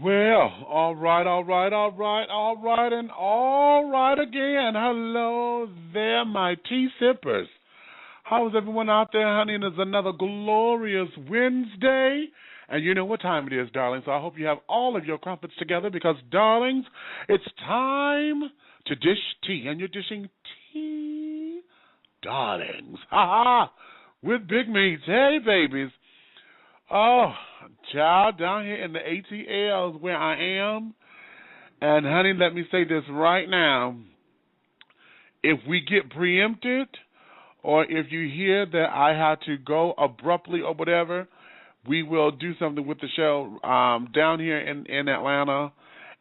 Well, all right again. Hello there, my tea sippers. How is everyone out there, honey? And it's another glorious Wednesday. And you know what time it is, darling. So I hope you have all of your crumpets together because, darlings, it's time to dish tea. And you're dishing tea, darlings. Ha-ha! With big meats. Hey, babies. Oh, child, down here in the ATL is where I am. And, honey, let me say this right now. If we get preempted or if you hear that I have to go abruptly or whatever, we will do something with the show down here in Atlanta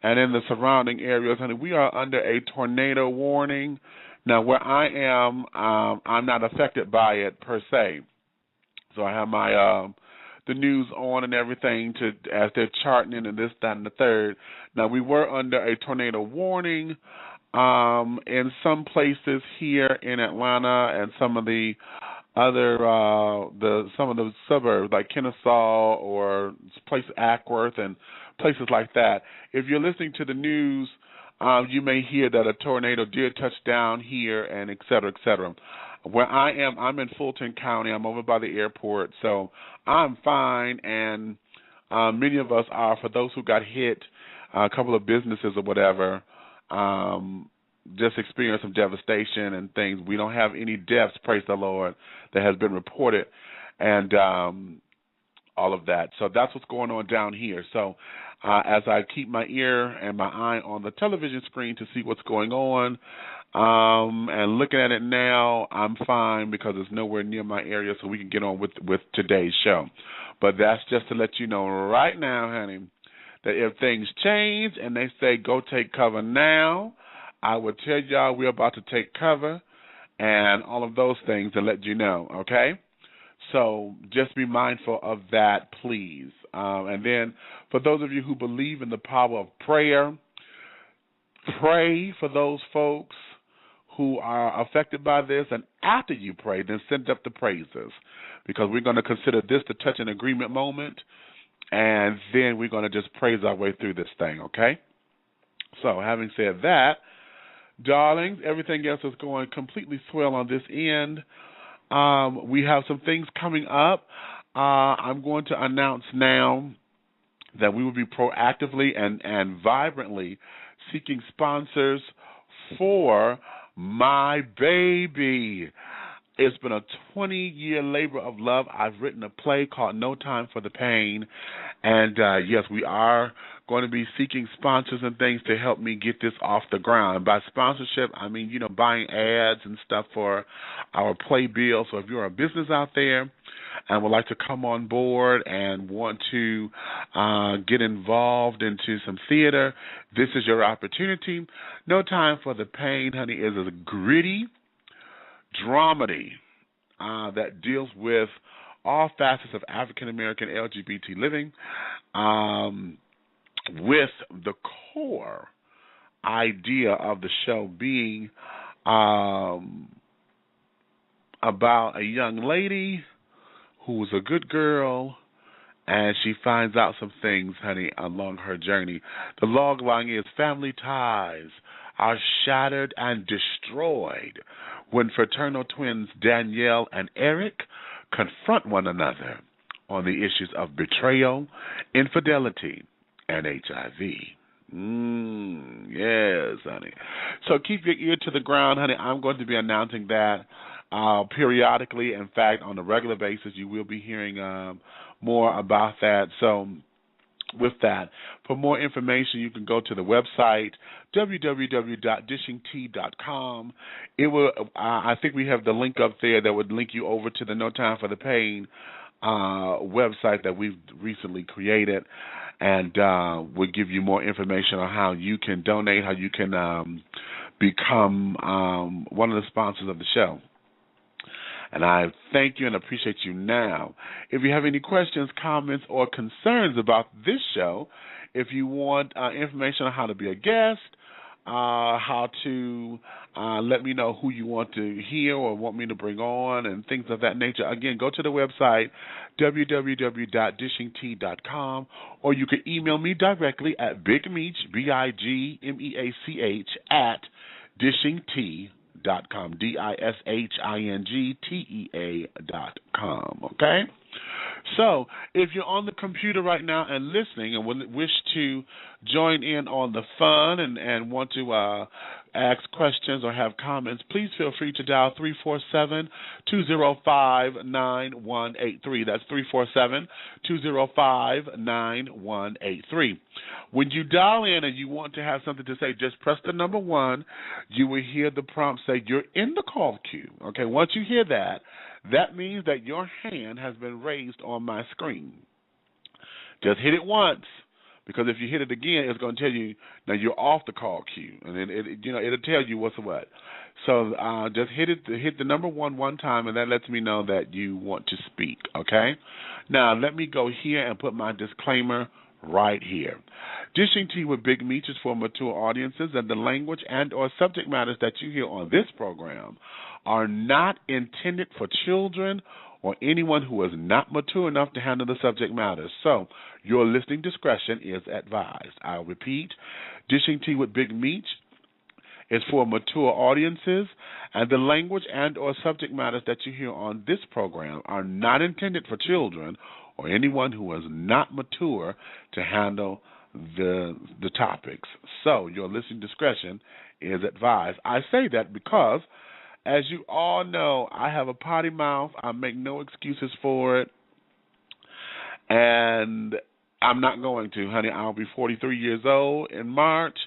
and in the surrounding areas. Honey, we are under a tornado warning. Now, where I am, I'm not affected by it per se. So I have my the news on and everything as they're charting and this, that, and the third. Now, we were under a tornado warning in some places here in Atlanta and some of the other some of the suburbs like Kennesaw or place Ackworth and places like that. If you're listening to the news, you may hear that a tornado did touch down here and et cetera, et cetera. Where I am, I'm in Fulton County. I'm over by the airport, so I'm fine, and many of us are. For those who got hit, a couple of businesses or whatever, just experienced some devastation and things. We don't have any deaths, praise the Lord, that has been reported, and all of that. So that's what's going on down here. So as I keep my ear and my eye on the television screen to see what's going on, and looking at it now, I'm fine because it's nowhere near my area, so we can get on with today's show. But that's just to let you know right now, honey, that if things change and they say go take cover now, I will tell y'all we're about to take cover and all of those things and let you know, okay? So just be mindful of that, please. And then for those of you who believe in the power of prayer, pray for those folks who are affected by this, and after you pray, then send up the praises, because we're going to consider this the touch and agreement moment, and then we're going to just praise our way through this thing, okay? So having said that, darlings, everything else is going completely swell on this end. We have some things coming up. I'm going to announce now that we will be proactively and vibrantly seeking sponsors for my baby. It's been a 20-year labor of love. I've written a play called No Time for the Pain, and yes, we are going to be seeking sponsors and things to help me get this off the ground. By sponsorship, I mean, buying ads and stuff for our play bill. So if you're a business out there and would like to come on board and want to get involved into some theater, this is your opportunity. No Time for the Pain, honey, is a gritty dramedy that deals with all facets of African-American LGBT living, with the core idea of the show being about a young lady who was a good girl, and she finds out some things, honey, along her journey. The log line is family ties are shattered and destroyed when fraternal twins Danielle and Eric confront one another on the issues of betrayal, infidelity, and HIV. Yes, honey. So keep your ear to the ground, honey. I'm going to be announcing that periodically. In fact, on a regular basis, you will be hearing more about that. So with that, for more information, you can go to the website, www.dishingtea.com. It will. I think we have the link up there that would link you over to the No Time for the Pain website that we've recently created, and we'll give you more information on how you can donate, how you can become one of the sponsors of the show. And I thank you and appreciate you now. If you have any questions, comments, or concerns about this show, if you want information on how to be a guest, how to let me know who you want to hear or want me to bring on and things of that nature, again, go to the website, www.dishingtea.com, or you can email me directly at bigmeach, BIGMEACH, at dishingtea.com, DISHINGTEA.com, okay? So, if you're on the computer right now and listening and wish to join in on the fun and want to ask questions or have comments, please feel free to dial 347-205-9183. That's 347-205-9183. When you dial in and you want to have something to say, just press the number 1. You will hear the prompt say, you're in the call queue. Okay, once you hear that, that means that your hand has been raised on my screen. Just hit it once, because if you hit it again, it's going to tell you now you're off the call queue, and it'll tell you what's what. So just hit the number 1 time, and that lets me know that you want to speak. Okay. Now let me go here and put my disclaimer right here. Dishing Tea with Big Meech is for mature audiences, and the language and/or subject matters that you hear on this program are not intended for children or anyone who is not mature enough to handle the subject matter. So, your listening discretion is advised. I'll repeat, Dishing Tea with Big Meech is for mature audiences, and the language and/or subject matters that you hear on this program are not intended for children or anyone who is not mature to handle the topics. So, your listening discretion is advised. I say that because, as you all know, I have a potty mouth. I make no excuses for it. And I'm not going to, honey. I'll be 43 years old in March.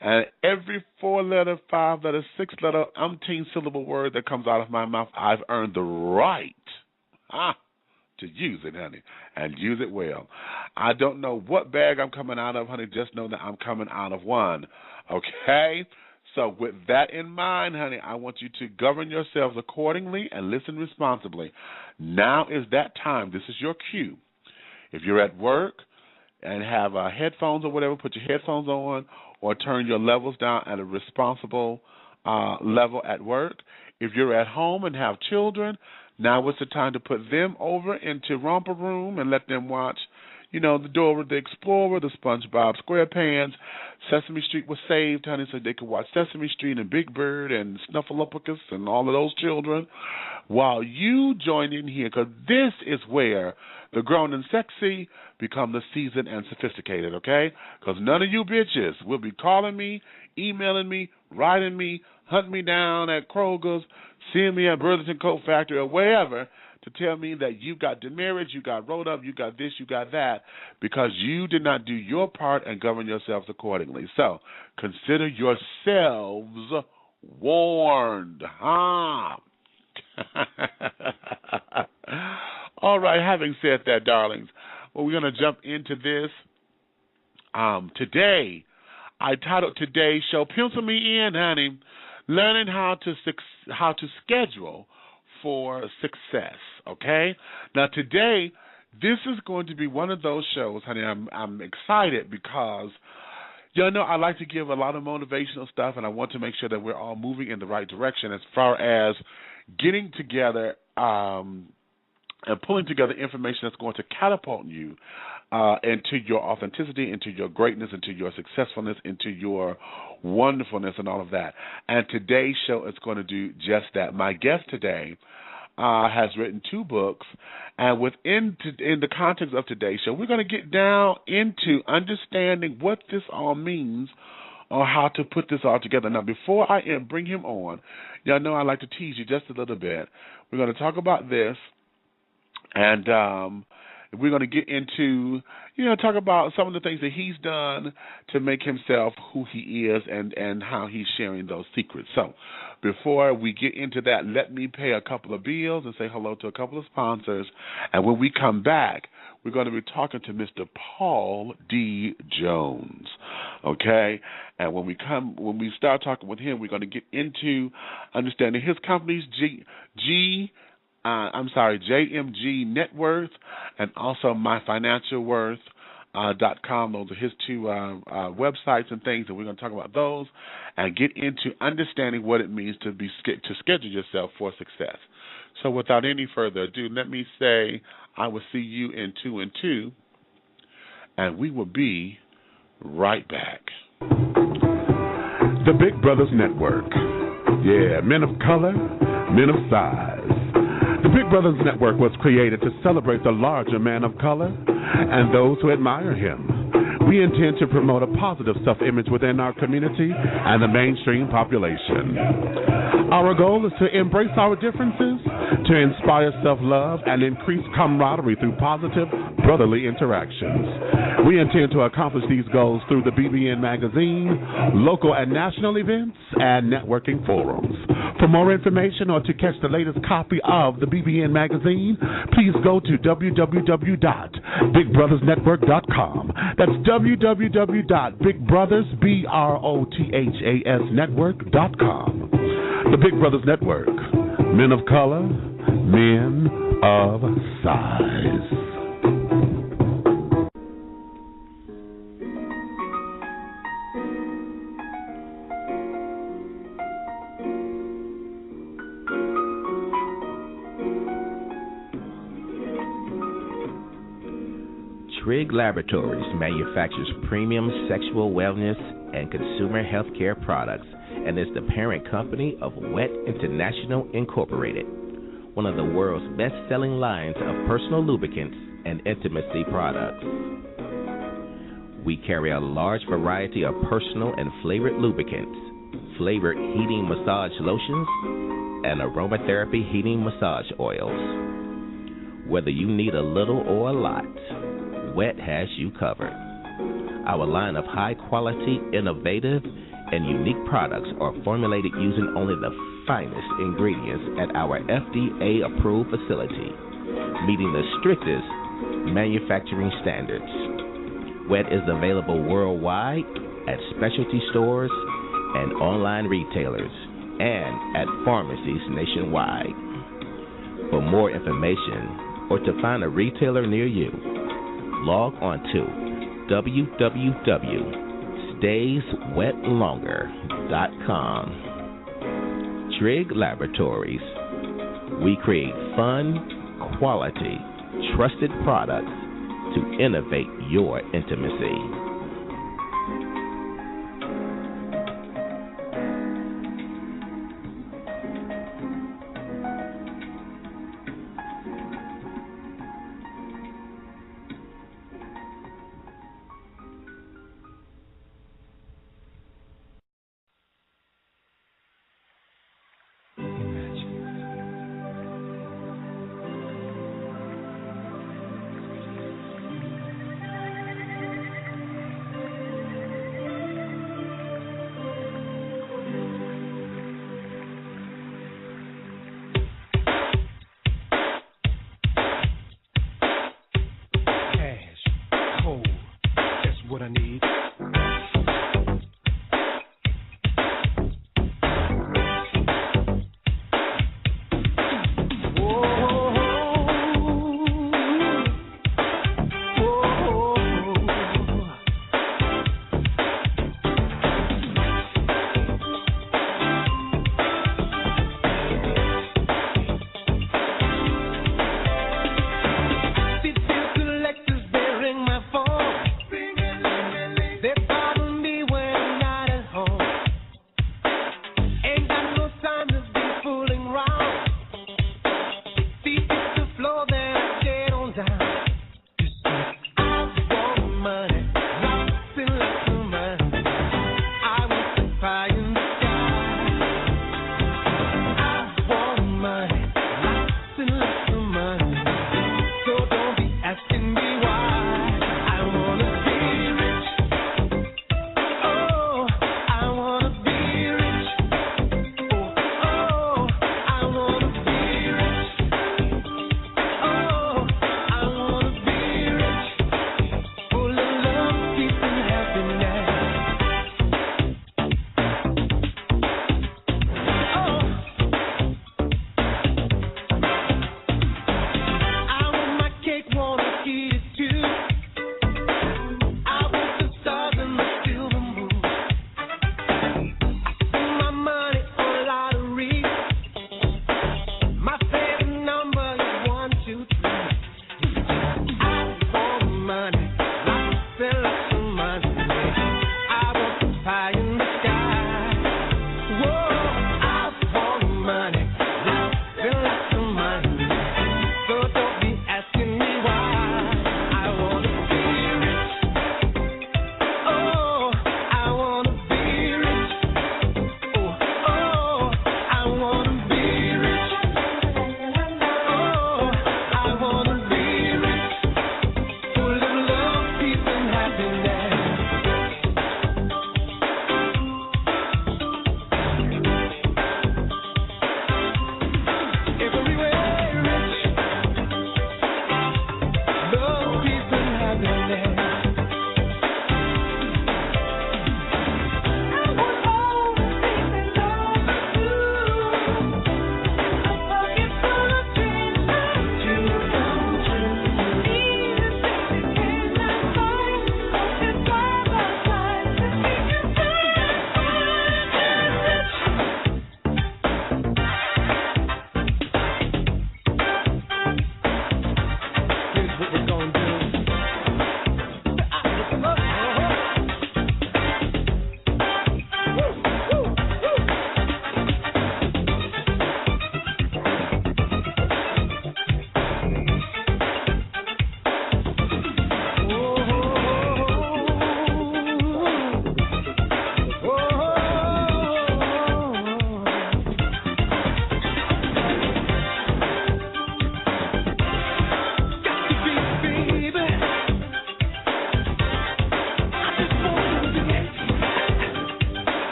And every 4-letter, 5-letter, 6-letter, umpteen-syllable word that comes out of my mouth, I've earned the right to use it, honey, and use it well. I don't know what bag I'm coming out of, honey. Just know that I'm coming out of one. Okay? So with that in mind, honey, I want you to govern yourselves accordingly and listen responsibly. Now is that time. This is your cue. If you're at work and have headphones or whatever, put your headphones on or turn your levels down at a responsible level at work. If you're at home and have children, now is the time to put them over into Romper Room and let them watch, the Dora the Explorer, the SpongeBob SquarePants. Sesame Street was saved, honey, so they could watch Sesame Street and Big Bird and Snuffleupagus and all of those children while you join in here, because this is where the grown and sexy become the seasoned and sophisticated, okay? Because none of you bitches will be calling me, emailing me, writing me, hunting me down at Kroger's, seeing me at Burlington Coat Factory or wherever to tell me that you got demerits, you got rolled up, you got this, you got that, because you did not do your part and govern yourselves accordingly. So consider yourselves warned. All right, having said that, darlings, well, we're going to jump into this. Today, I titled today's show, Pencil Me In, honey, Learning How to Schedule for Success, okay? Now, today, this is going to be one of those shows, honey, I'm excited because, I like to give a lot of motivational stuff, and I want to make sure that we're all moving in the right direction as far as getting together and pulling together information that's going to catapult you into your authenticity, into your greatness, into your successfulness, into your wonderfulness and all of that. And today's show is going to do just that. My guest today has written 2 books, and in the context of today's show, we're going to get down into understanding what this all means or how to put this all together. Now, before I bring him on, y'all know I like to tease you just a little bit. We're going to talk about this, and we're going to get into, talk about some of the things that he's done to make himself who he is and how he's sharing those secrets. So before we get into that, let me pay a couple of bills and say hello to a couple of sponsors. And when we come back, we're going to be talking to Mr. Paul D. Jones, okay? And when we start talking with him, we're going to get into understanding his company's JMG Net Worth, and also myfinancialworth.com. Those are his two websites and things, and we're going to talk about those and get into understanding what it means to schedule yourself for success. So without any further ado, let me say I will see you in 2 and 2, and we will be right back. The Big Brothers Network. Yeah, men of color, men of size. The Big Brothers Network was created to celebrate the larger man of color and those who admire him. We intend to promote a positive self-image within our community and the mainstream population. Our goal is to embrace our differences, to inspire self-love, and increase camaraderie through positive, brotherly interactions. We intend to accomplish these goals through the BBN magazine, local and national events, and networking forums. For more information or to catch the latest copy of the BBN magazine, please go to www.bigbrothersnetwork.com. That's www.bigbrothersnetwork.com. The Big Brothers Network. Men of color, men of size. Trigg Laboratories manufactures premium sexual wellness and consumer healthcare products and is the parent company of Wet International Incorporated, one of the world's best-selling lines of personal lubricants and intimacy products. We carry a large variety of personal and flavored lubricants, flavored heating massage lotions, and aromatherapy heating massage oils. Whether you need a little or a lot, Wet has you covered. Our line of high-quality, innovative, and unique products are formulated using only the finest ingredients at our FDA-approved facility, meeting the strictest manufacturing standards. Wet is available worldwide at specialty stores and online retailers and at pharmacies nationwide. For more information or to find a retailer near you, log on to www.stayswetlonger.com. Trigg Laboratories. We create fun, quality, trusted products to innovate your intimacy.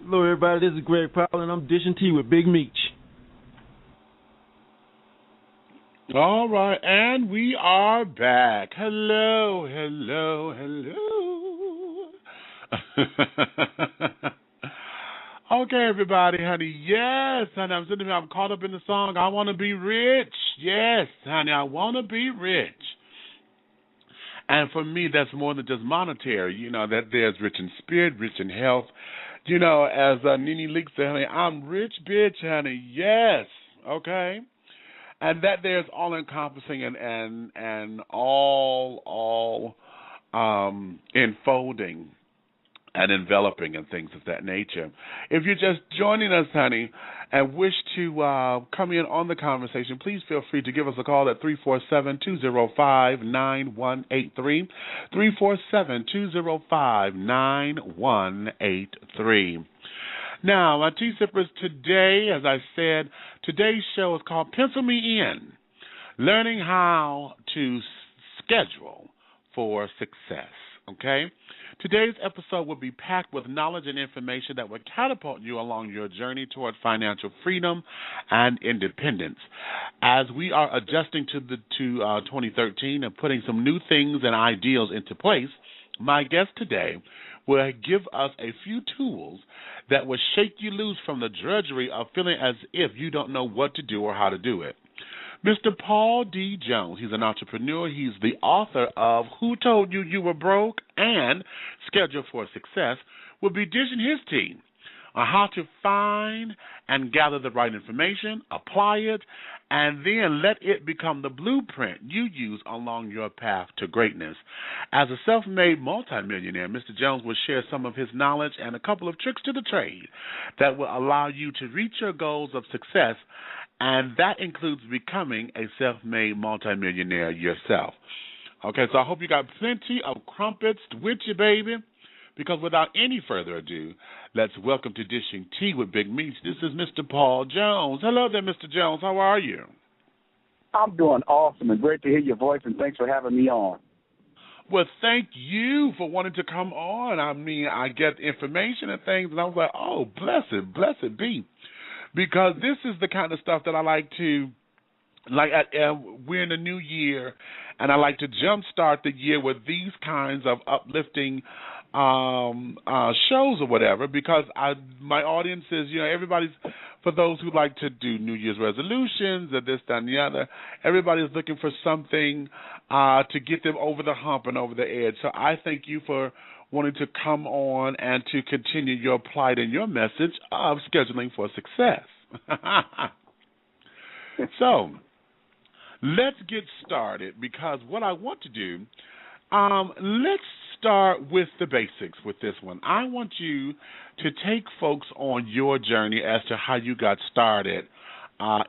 Hello, everybody. This is Greg Powell, and I'm dishing tea with Big Meech. All right, and we are back. Hello, hello, hello. Okay, everybody, honey. Yes, honey. I'm sitting here. I'm caught up in the song. I want to be rich. Yes, honey. I want to be rich. And for me, that's more than just monetary. You know, that there's rich in spirit, rich in health. You know, as Nene Leak said, honey, I'm rich, bitch, honey. Yes. Okay. And that there's all encompassing and all enfolding and enveloping and things of that nature. If you're just joining us, honey, and wish to come in on the conversation, please feel free to give us a call at 347-205-9183, 347-205-9183. Now, my tea sippers, today, as I said, today's show is called Pencil Me In, Learning How to Schedule for Success, okay? Today's episode will be packed with knowledge and information that will catapult you along your journey toward financial freedom and independence. As we are adjusting to 2013 and putting some new things and ideals into place, my guest today will give us a few tools that will shake you loose from the drudgery of feeling as if you don't know what to do or how to do it. Mr. Paul D. Jones, he's an entrepreneur. He's the author of Who Told You You Were Broke and Schedule for Success, will be dishing his tea on how to find and gather the right information, apply it, and then let it become the blueprint you use along your path to greatness. As a self-made multimillionaire, Mr. Jones will share some of his knowledge and a couple of tricks to the trade that will allow you to reach your goals of success, and that includes becoming a self-made multimillionaire yourself. Okay, so I hope you got plenty of crumpets with you, baby, because without any further ado, let's welcome to Dishing Tea with Big Meech. This is Mr. Paul Jones. Hello there, Mr. Jones. How are you? I'm doing awesome and great to hear your voice, and thanks for having me on. Well, thank you for wanting to come on. I mean, I get information and things, and I was like, oh, blessed be. Because this is the kind of stuff that I like to, we're in the new year, and I like to jumpstart the year with these kinds of uplifting shows or whatever, because my audience is, everybody's, for those who like to do New Year's resolutions or this, that, and the other, everybody's looking for something to get them over the hump and over the edge. So I thank you for wanting to come on and to continue your plight and your message of scheduling for success. So let's get started, because what I want to do, let's start with the basics with this one. I want you to take folks on your journey as to how you got started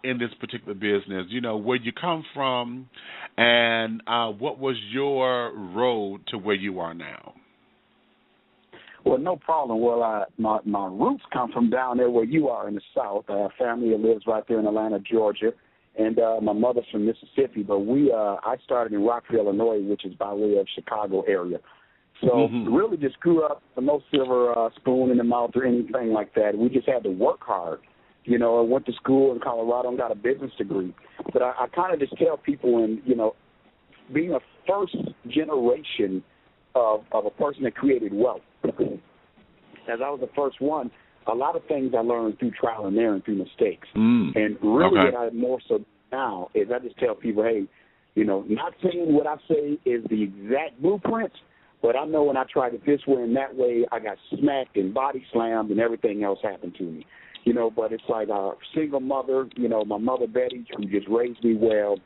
in this particular business, where you come from and what was your road to where you are now. Well, no problem. Well, my roots come from down there where you are in the South. I have family that lives right there in Atlanta, Georgia, and my mother's from Mississippi. But I started in Rockville, Illinois, which is by way of Chicago area. So really just grew up with no silver spoon in the mouth or anything like that. We just had to work hard. I went to school in Colorado and got a business degree. But I kind of just tell people, being a first generation of a person that created wealth, as I was the first one, a lot of things I learned through trial and error and through mistakes. And really what I more so now is I just tell people, hey, not saying what I say is the exact blueprint, but I know when I tried it this way and that way, I got smacked and body slammed and everything else happened to me. But it's like a single mother, my mother Betty, who just raised me well.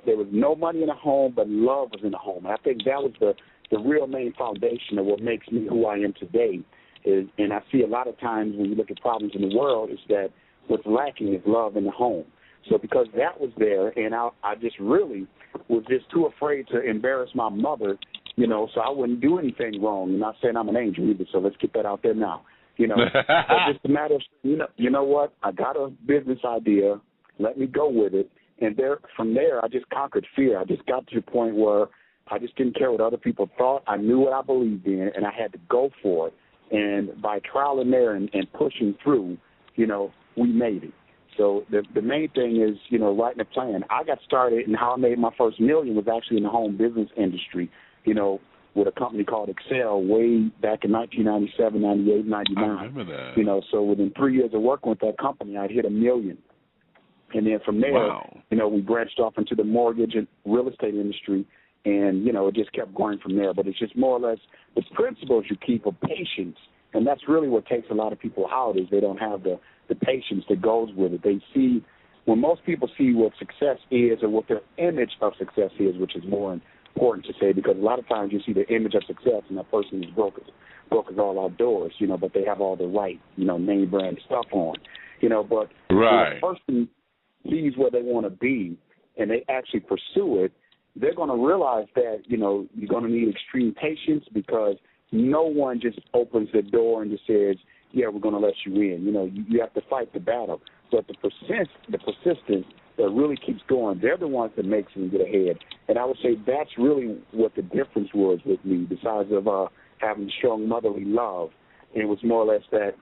There was no money in the home, but love was in the home. And I think that was the real main foundation of what makes me who I am today. And I see a lot of times when you look at problems in the world, is that what's lacking is love in the home. So because that was there, and I just really was just too afraid to embarrass my mother, so I wouldn't do anything wrong. I'm not saying I'm an angel either, so let's get that out there now. But just a matter of, you know what, I got a business idea, let me go with it. And from there, I just conquered fear. I just got to the point where I just didn't care what other people thought. I knew what I believed in, and I had to go for it. And by trial and error and pushing through, we made it. So the main thing is, writing a plan. I got started, and how I made my first million was actually in the home business industry, with a company called Excel way back in 1997, 98, 99. I remember that. So within 3 years of working with that company, I'd hit $1 million. And then from there, wow. We branched off into the mortgage and real estate industry, and, it just kept going from there. But it's just more or less the principles you keep of patience, and that's really what takes a lot of people out is they don't have the patience that goes with it. They see, when most people see what success is or what their image of success is, which is more important to say, because a lot of times you see the image of success and that person is broke as all outdoors, but they have all the right, name brand stuff on, but right. When a person sees where they want to be and they actually pursue it, they're going to realize that, you're going to need extreme patience because no one just opens the door and just says, yeah, we're going to let you in. You have to fight the battle. But the persistence that really keeps going, they're the ones that makes them get ahead. And I would say that's really what the difference was with me, besides of having strong motherly love. It was more or less that,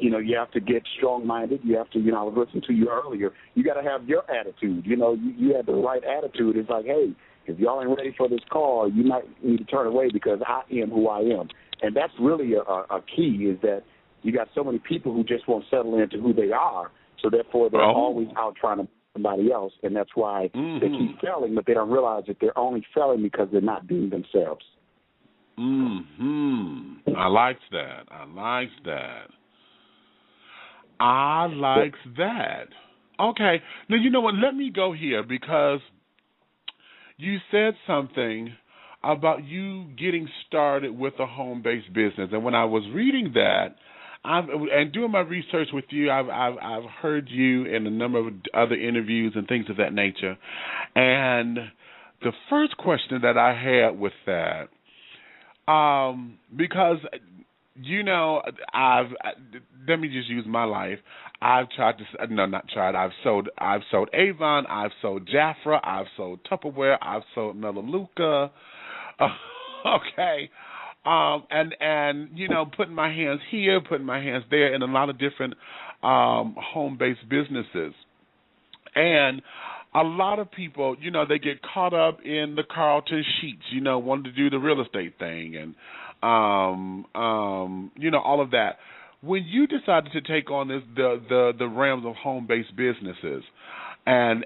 you have to get strong-minded. You have to, I was listening to you earlier, you got to have your attitude. You have the right attitude. It's like, hey, if y'all ain't ready for this call, you might need to turn away because I am who I am. And that's really a key, is that you got so many people who just won't settle into who they are, so therefore they're always out trying to be somebody else, and that's why they keep failing, but they don't realize that they're only failing because they're not being themselves. I liked that. Okay. Now, you know what? Let me go here because you said something about you getting started with a home-based business. And when I was reading that, and doing my research with you, I've heard you in a number of other interviews and things of that nature. And the first question that I had with that, because let me just use my life. I've sold Avon, I've sold Jafra, I've sold Tupperware, I've sold Melaleuca. Okay. And putting my hands here, putting my hands there in a lot of different home-based businesses. And a lot of people, they get caught up in the Carlton sheets, wanting to do the real estate thing and, all of that. When you decided to take on the realms of home-based businesses and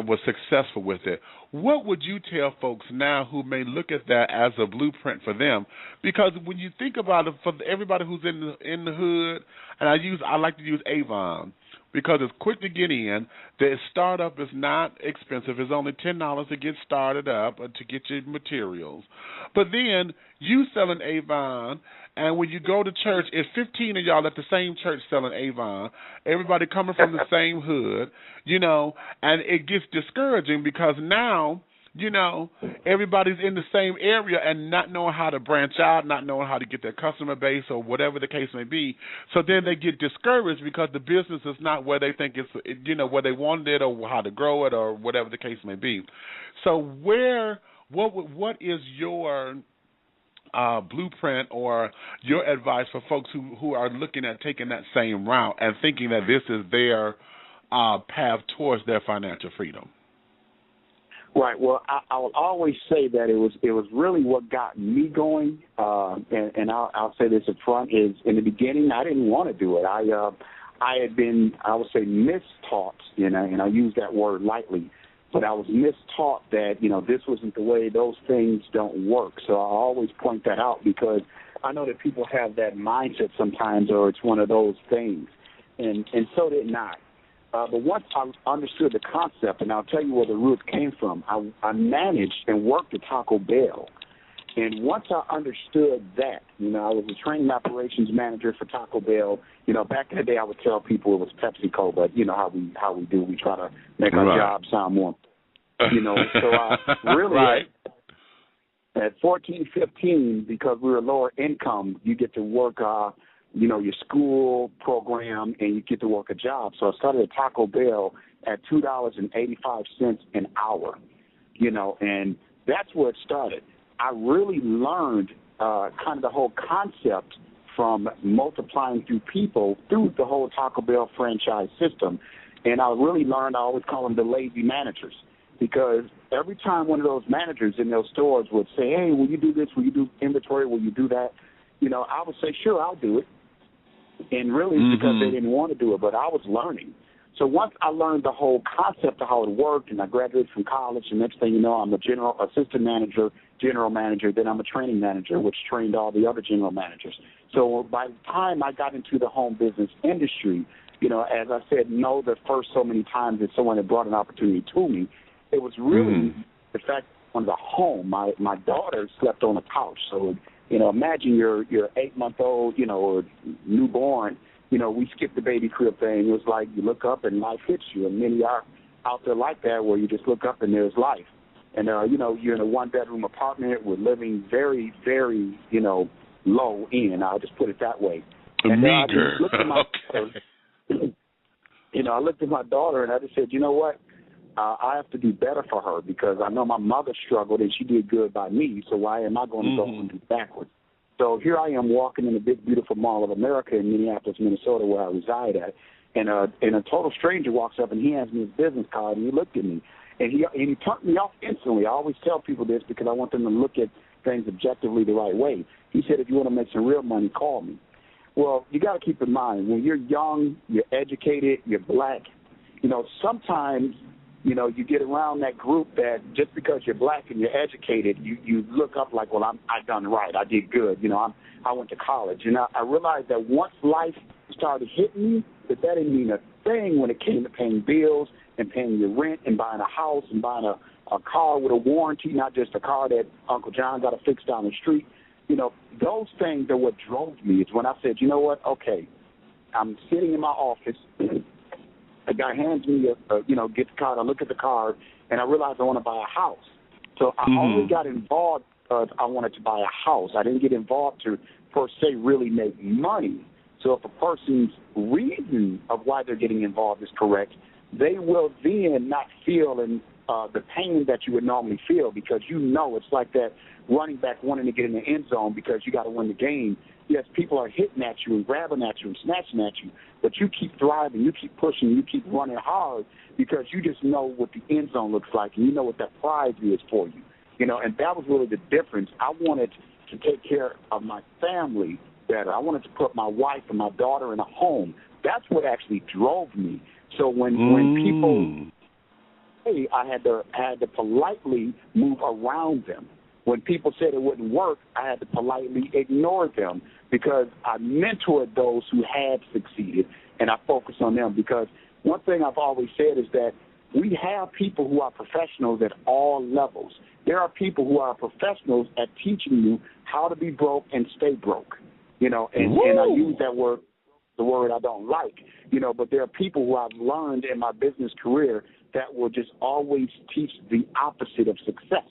was successful with it, what would you tell folks now who may look at that as a blueprint for them? Because when you think about it, for everybody who's in the hood, and I like to use Avon because it's quick to get in. The startup is not expensive. It's only $10 to get started up or to get your materials. But then you selling Avon, and when you go to church, it's 15 of y'all at the same church selling Avon. Everybody coming from the same hood, and it gets discouraging because now, everybody's in the same area and not knowing how to branch out, not knowing how to get their customer base or whatever the case may be. So then they get discouraged because the business is not where they think it's, where they wanted it or how to grow it or whatever the case may be. So what is your blueprint or your advice for folks who are looking at taking that same route and thinking that this is their path towards their financial freedom? Right. Well, I will always say that it was really what got me going, and I'll say this up front, is in the beginning I didn't want to do it. I had been, I would say, mistaught, and I use that word lightly, but I was mistaught that, this wasn't the way, those things don't work. So I always point that out because I know that people have that mindset sometimes, or it's one of those things, and so did I. But once I understood the concept, and I'll tell you where the roots came from, I managed and worked at Taco Bell. And once I understood that, I was a training operations manager for Taco Bell. Back in the day I would tell people it was PepsiCo, but how we do, we try to make our job sound more, so I really, right. At 14, 15, because we were lower income, you get to work your school program, and you get to work a job. So I started at Taco Bell at $2.85 an hour, and that's where it started. I really learned kind of the whole concept from multiplying through people through the whole Taco Bell franchise system. And I really learned, I always call them the lazy managers, because every time one of those managers in those stores would say, hey, will you do this? Will you do inventory? Will you do that? I would say, sure, I'll do it. And really it's because they didn't want to do it, but I was learning. So once I learned the whole concept of how it worked, and I graduated from college, and next thing you know, I'm a assistant manager, general manager, then I'm a training manager, which trained all the other general managers. So by the time I got into the home business industry, as I said, no, the first so many times that someone had brought an opportunity to me, it was really the fact on the home. My daughter slept on a couch. So, imagine you're 8-month-old, or newborn. We skipped the baby crib thing. It was like you look up and life hits you. And many are out there like that where you just look up and there's life. And, you're in a one-bedroom apartment. We're living very, very, low end. I'll just put it that way. And I just looked at my I looked at my daughter and I just said, you know what? I have to do better for her because I know my mother struggled and she did good by me, so why am I going to go and do backwards? So here I am walking in the big, beautiful Mall of America in Minneapolis, Minnesota, where I reside at, and a total stranger walks up and he hands me his business card and he looked at me. And he turned me off instantly. I always tell people this because I want them to look at things objectively the right way. He said, if you want to make some real money, call me. Well, you got to keep in mind, when you're young, you're educated, you're black, sometimes you get around that group that just because you're black and you're educated, you look up like, well, I done right, I did good, I went to college. And I realized that once life started hitting me, that didn't mean a thing when it came to paying bills and paying your rent and buying a house and buying a car with a warranty, not just a car that Uncle John got to fix down the street. Those things are what drove me. It's when I said, you know what, okay, I'm sitting in my office. A guy hands me get the card. I look at the card, and I realize I want to buy a house. So I only got involved because I wanted to buy a house. I didn't get involved to, per se, really make money. So if a person's reason of why they're getting involved is correct, they will then not feel the pain that you would normally feel because it's like that running back wanting to get in the end zone because you got to win the game. Yes, people are hitting at you and grabbing at you and snatching at you, but you keep thriving, you keep pushing, you keep running hard because you just know what the end zone looks like and you know what that prize is for you. And that was really the difference. I wanted to take care of my family better. I wanted to put my wife and my daughter in a home. That's what actually drove me. So when people, I had to politely move around them. When people said it wouldn't work, I had to politely ignore them because I mentored those who had succeeded, and I focused on them because one thing I've always said is that we have people who are professionals at all levels. There are people who are professionals at teaching you how to be broke and stay broke, and I use that word, the word I don't like, but there are people who I've learned in my business career that will just always teach the opposite of success.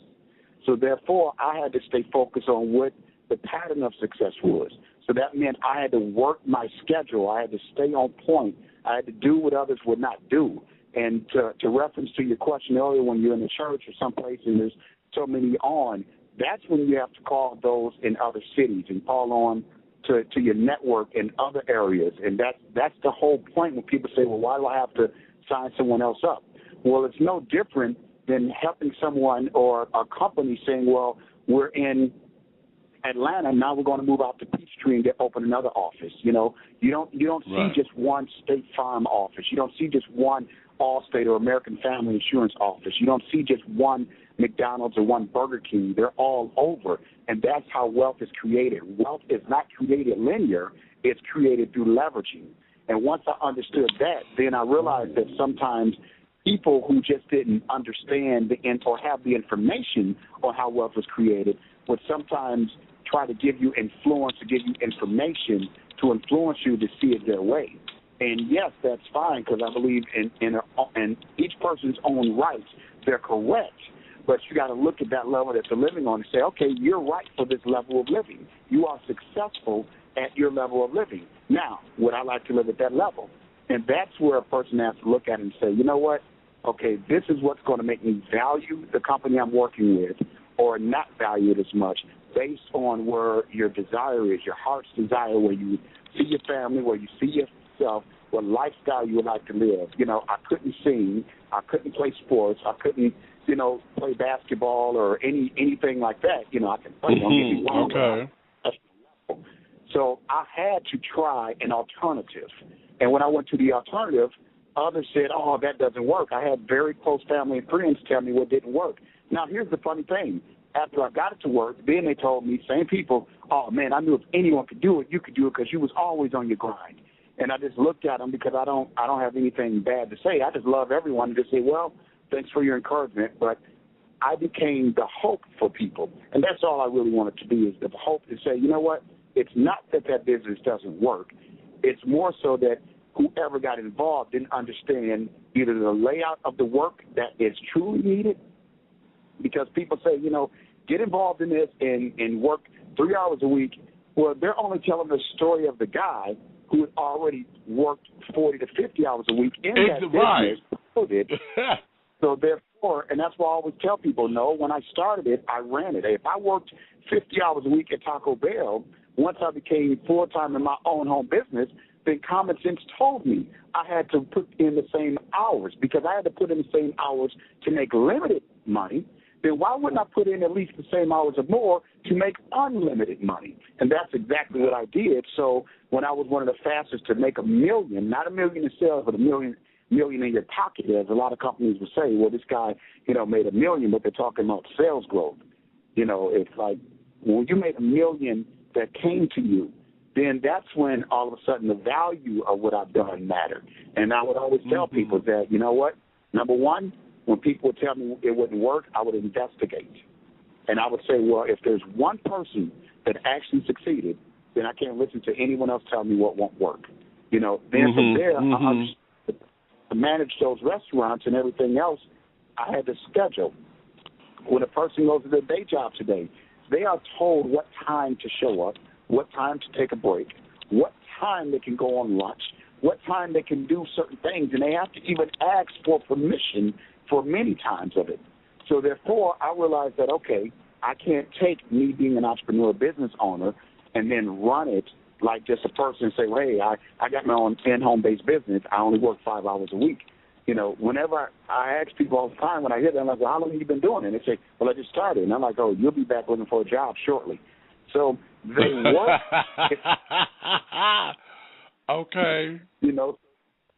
So therefore, I had to stay focused on what the pattern of success was. So that meant I had to work my schedule. I had to stay on point. I had to do what others would not do. And to reference to your question earlier, when you're in the church or someplace and there's so many on, that's when you have to call those in other cities and call on to your network in other areas. And that's the whole point when people say, well, why do I have to sign someone else up? Well, it's no different than helping someone or a company saying, well, we're in Atlanta, now we're going to move out to Peachtree and open another office. You don't see just one State Farm office. You don't see just one Allstate or American Family Insurance office. You don't see just one McDonald's or one Burger King. They're all over, and that's how wealth is created. Wealth is not created linear. It's created through leveraging. And once I understood that, then I realized that sometimes people who just didn't understand or have the information on how wealth was created would sometimes try to give you influence, to give you information to influence you to see it their way. And yes, that's fine because I believe in each person's own rights. They're correct, but you got to look at that level that they're living on and say, okay, you're right for this level of living. You are successful at your level of living. Now, would I like to live at that level? And that's where a person has to look at it and say, you know what? Okay, this is what's going to make me value the company I'm working with, or not valued as much based on where your desire is, your heart's desire, where you see your family, where you see yourself, what lifestyle you would like to live. You know, I couldn't sing, I couldn't play sports, I couldn't, you know, play basketball or anything like that. You know, I can play, don't get me wrong. Okay. So I had to try an alternative. And when I went to the alternative, others said, oh, that doesn't work. I had very close family and friends tell me what didn't work. Now, here's the funny thing. After I got it to work, then they told me, same people, oh, man, I knew if anyone could do it, you could do it because you was always on your grind. And I just looked at them because I don't have anything bad to say. I just love everyone to say, well, thanks for your encouragement, but I became the hope for people. And that's all I really wanted to be, is the hope to say, you know what, it's not that business doesn't work. It's more so that whoever got involved didn't understand either the layout of the work that is truly needed, because people say, you know, get involved in this and work 3 hours a week. Well, they're only telling the story of the guy who had already worked 40 to 50 hours a week in that business. So therefore, and that's why I always tell people, no, when I started it, I ran it. If I worked 50 hours a week at Taco Bell, once I became full-time in my own home business, then common sense told me I had to put in the same hours, because I had to put in the same hours to make limited money. Then why wouldn't I put in at least the same hours or more to make unlimited money? And that's exactly what I did. So when I was one of the fastest to make $1 million, not $1 million in sales, but $1 million in your pocket, as a lot of companies would say, well, this guy, you know, made $1 million, but they're talking about sales growth. You know, it's like when you make $1 million that came to you, then that's when all of a sudden the value of what I've done mattered. And I would always tell people that, you know what, number one, when people would tell me it wouldn't work, I would investigate. And I would say, well, if there's one person that actually succeeded, then I can't listen to anyone else tell me what won't work. You know, then from there, to manage those restaurants and everything else, I had to schedule. When a person goes to their day job today, they are told what time to show up, what time to take a break, what time they can go on lunch, what time they can do certain things, and they have to even ask for permission for many times of it. So therefore, I realized that, okay, I can't take me being an entrepreneur business owner and then run it like just a person and say, well, hey, I got my own home-based business. I only work 5 hours a week. You know, whenever I ask people all the time, when I hear them, I'm like, well, how long have you been doing it? And they say, well, I just started. And I'm like, oh, you'll be back looking for a job shortly. So they work. Okay. You know,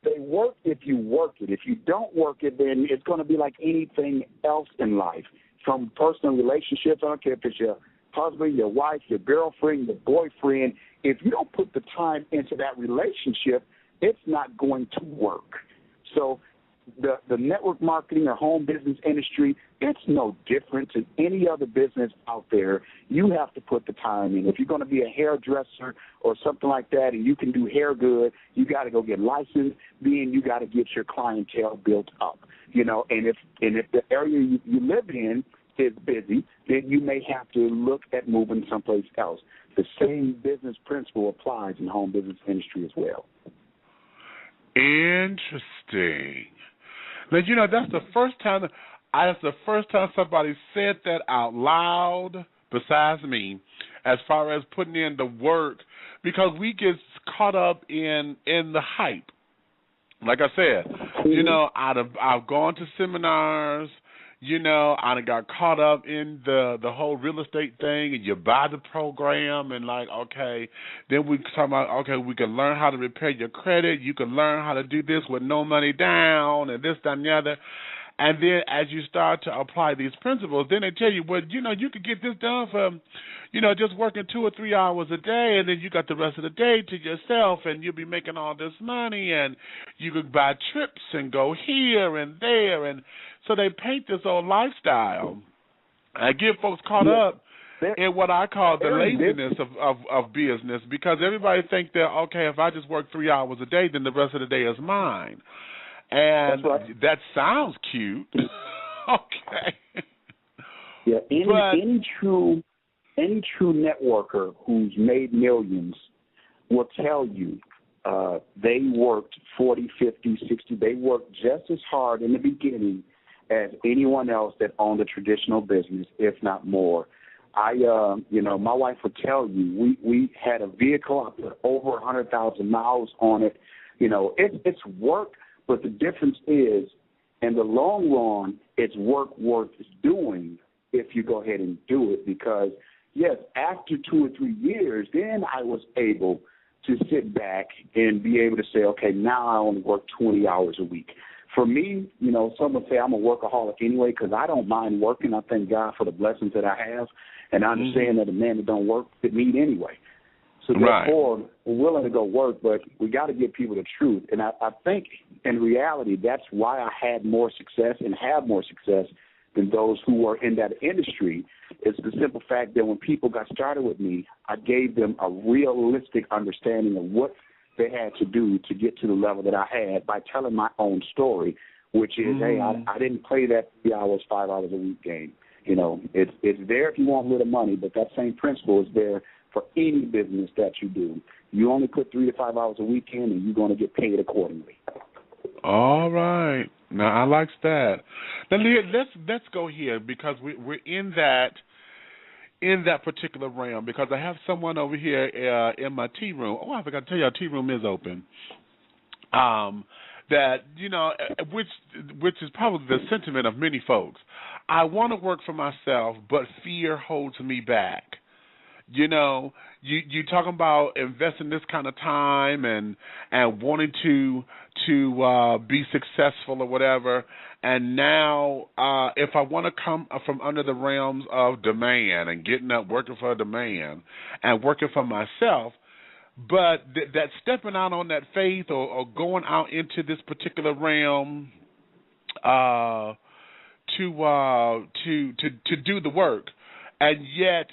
they work if you work it. If you don't work it, then it's going to be like anything else in life, from personal relationships. I don't care if it's your husband, your wife, your girlfriend, your boyfriend. If you don't put the time into that relationship, it's not going to work. So the network marketing or home business industry, it's no different to any other business out there. You have to put the time in. If you're going to be a hairdresser or something like that and you can do hair good, you got to go get licensed. Then you got to get your clientele built up. You know, and if the area you live in is busy, then you may have to look at moving someplace else. The same business principle applies in the home business industry as well. Interesting. Now, you know, that's the first time somebody said that out loud besides me, as far as putting in the work, because we get caught up in the hype. Like I said, you know, I've gone to seminars. You know, I got caught up in the whole real estate thing, and you buy the program, and like, okay, then we talk about, okay, we can learn how to repair your credit. You can learn how to do this with no money down, and this, that, and the other. And then as you start to apply these principles, then they tell you, well, you know, you could get this done for, you know, just working 2 or 3 hours a day, and then you got the rest of the day to yourself, and you'll be making all this money, and you could buy trips and go here and there, and so they paint this old lifestyle. I get folks caught up in what I call the laziness of business, because everybody think that, okay, if I just work 3 hours a day, then the rest of the day is mine. And that sounds cute. Okay. Yeah, any true networker who's made millions will tell you they worked 40, 50, 60. They worked just as hard in the beginning as anyone else that owned a traditional business, if not more. My wife would tell you, we had a vehicle. I put over 100,000 miles on it. It's work, but the difference is, in the long run, it's work worth doing if you go ahead and do it. Because, yes, after 2 or 3 years, then I was able to sit back and be able to say, okay, now I only work 20 hours a week. For me, some would say I'm a workaholic anyway because I don't mind working. I thank God for the blessings that I have, and I understand that a man that don't work could need anyway. So therefore, we're willing to go work, but we got to give people the truth. And I think in reality, that's why I had more success and have more success than those who were in that industry. It's the simple fact that when people got started with me, I gave them a realistic understanding of what they had to do to get to the level that I had by telling my own story, which is, hey, I didn't play that 3 hours, 5 hours a week game. It's there if you want a little money, but that same principle is there for any business that you do. You only put 3 to 5 hours a week in, and you're going to get paid accordingly. All right. Now, I like that. Now, let's go here because we're in that particular realm, because I have someone over here in my tea room. Oh, I forgot to tell you, our tea room is open. That, which is probably the sentiment of many folks. I want to work for myself, but fear holds me back. You talking about investing this kind of time and wanting to be successful or whatever. And now, if I want to come from under the realms of demand and getting up, working for a demand and working for myself, but that stepping out on that faith or going out into this particular realm to do the work, and yet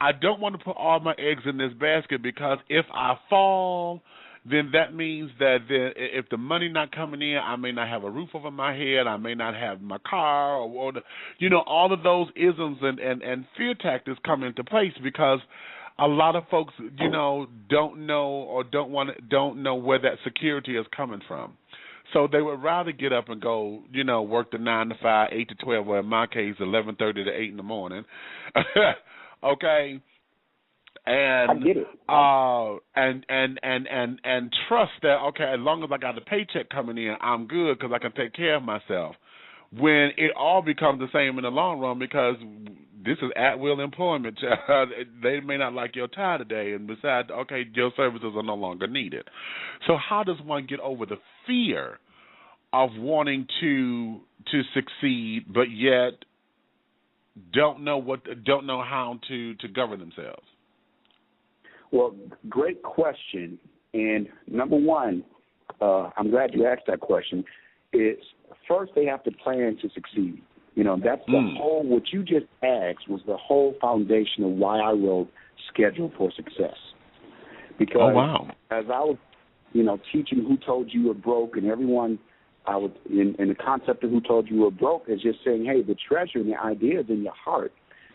I don't want to put all my eggs in this basket, because if I fall, then that means that if the money not coming in, I may not have a roof over my head, I may not have my car, or all of those isms and fear tactics come into place, because a lot of folks, don't know or don't know where that security is coming from. So they would rather get up and go, work the 9 to 5, 8 to 12, or in my case, 11:30 to 8 in the morning. Okay, and I get it. And trust that, okay, as long as I got a paycheck coming in, I'm good because I can take care of myself. When it all becomes the same in the long run, because this is at-will employment. They may not like your tie today, and besides, okay, your services are no longer needed. So how does one get over the fear of wanting to succeed, but yet don't know how to govern themselves? Well, great question. And number one, I'm glad you asked that question. It's first they have to plan to succeed. That's the whole, what you just asked was the whole foundation of why I wrote Schedule for Success. Because as I was, teaching Who Told You Were Broke, and everyone, I was in the concept of Who Told You Were Broke is just saying, hey, the treasure and the idea is in your heart.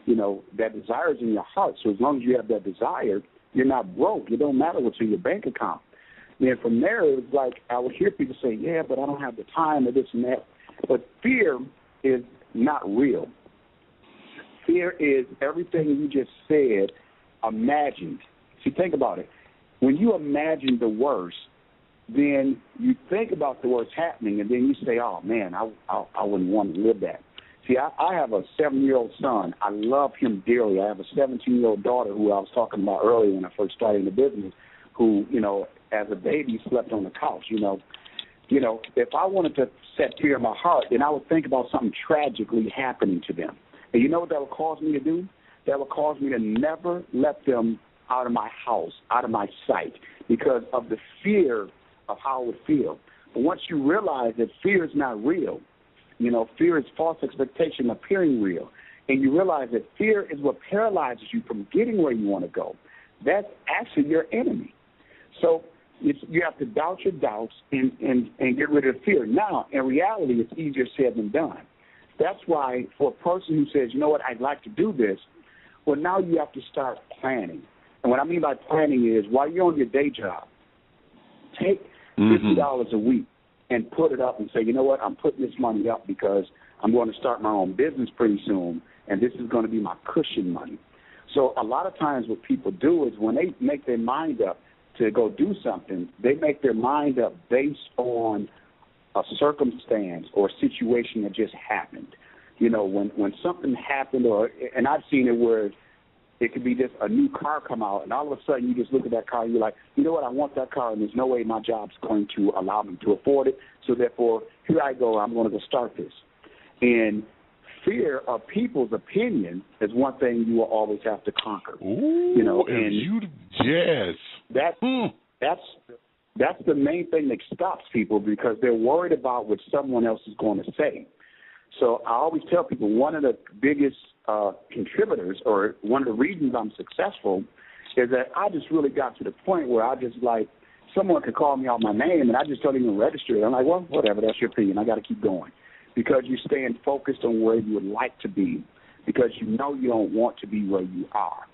That desire is in your heart. So as long as you have that desire, you're not broke. It don't matter what's in your bank account. Then from there, it was like I would hear people say, yeah, but I don't have the time or this and that. But fear is not real. Fear is everything you just said imagined. See, think about it. When you imagine the worst, then you think about the worst happening, and then you say, oh, man, I wouldn't want to live that. See, I have a 7-year-old son. I love him dearly. I have a 17-year-old daughter who I was talking about earlier when I first started in the business, who, as a baby slept on the couch, If I wanted to set fear in my heart, then I would think about something tragically happening to them. And you know what that would cause me to do? That would cause me to never let them out of my house, out of my sight, because of the fear of how it would feel. But once you realize that fear is not real, fear is false expectation appearing real, and you realize that fear is what paralyzes you from getting where you want to go, that's actually your enemy. So you have to doubt your doubts and get rid of fear. Now, in reality, it's easier said than done. That's why for a person who says, you know what, I'd like to do this, well, now you have to start planning. And what I mean by planning is while you're on your day job, take $50 a week and put it up and say, you know what, I'm putting this money up because I'm going to start my own business pretty soon, and this is going to be my cushion money. So a lot of times what people do is when they make their mind up to go do something, they make their mind up based on a circumstance or a situation that just happened. You know, when something happened, and I've seen it where it could be just a new car come out, and all of a sudden you just look at that car and you're like, you know what, I want that car, and there's no way my job's going to allow me to afford it, so therefore, here I go, I'm going to go start this. And fear of people's opinion is one thing you will always have to conquer. Ooh, you know, and yes. That's the main thing that stops people because they're worried about what someone else is going to say. So I always tell people one of the biggest contributors or one of the reasons I'm successful is that I just really got to the point where I just like someone could call me out my name and I just don't even register it. I'm like, well, whatever, that's your opinion. I got to keep going because you're staying focused on where you would like to be because you know you don't want to be where you are.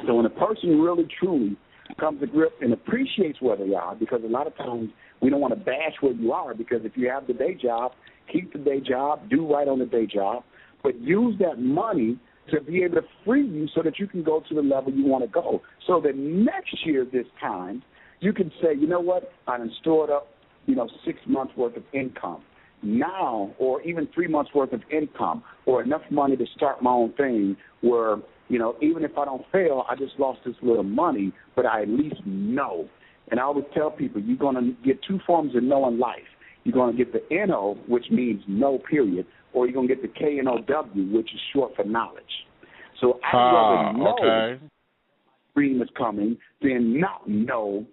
So when a person really, truly comes to grip and appreciates where they are, because a lot of times we don't want to bash where you are because if you have the day job, keep the day job, do right on the day job, but use that money to be able to free you so that you can go to the level you want to go. So that next year this time, you can say, you know what, I done stored up, 6 months worth of income. Now, or even 3 months worth of income, or enough money to start my own thing where, even if I don't fail, I just lost this little money, but I at least know. And I always tell people, you're going to get two forms of know in life. You're going to get the N-O, which means no, period, or you're going to get the K-N-O-W, which is short for knowledge. So I'd rather know dream is coming than not know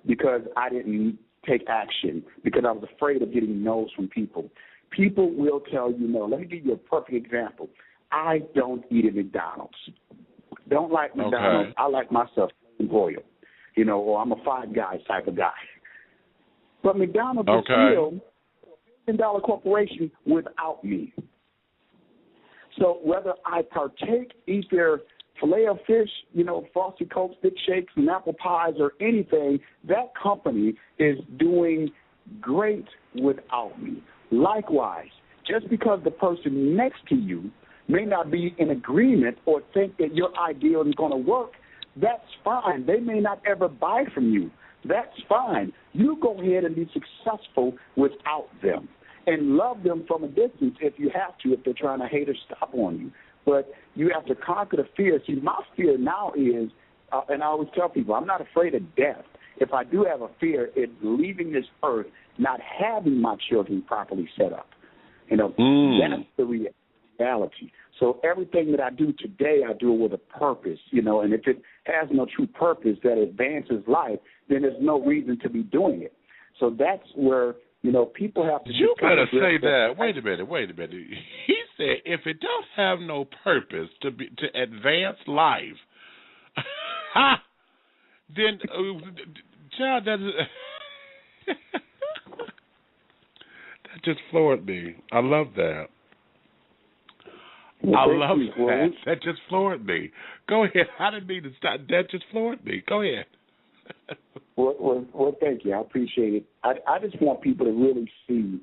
because I didn't take action, because I was afraid of getting no's from people. People will tell you no. Let me give you a perfect example. I don't eat at McDonald's. Don't like McDonald's. I like myself boiled, or I'm a Five Guys type of guy. But McDonald's is still a $1 billion corporation without me. So whether I partake, eat their filet of fish, Frosty Cokes, thick shakes, and apple pies or anything, that company is doing great without me. Likewise, just because the person next to you may not be in agreement or think that your ideal is going to work, that's fine. They may not ever buy from you. That's fine. You go ahead and be successful without them and love them from a distance if you have to, if they're trying to hate or stop on you. But you have to conquer the fear. See, my fear now is, and I always tell people, I'm not afraid of death. If I do have a fear, it's leaving this earth, not having my children properly set up. That's the reality. So everything that I do today, I do it with a purpose, and if it has no true purpose that advances life, then there's no reason to be doing it. So that's where, people have to... You better say that. Wait a minute. He said if it don't have no purpose to advance life, then, child, that just floored me. I love that. I love that. That just floored me. Go ahead. I didn't mean to stop. That just floored me. Go ahead. Well, thank you. I appreciate it. I just want people to really see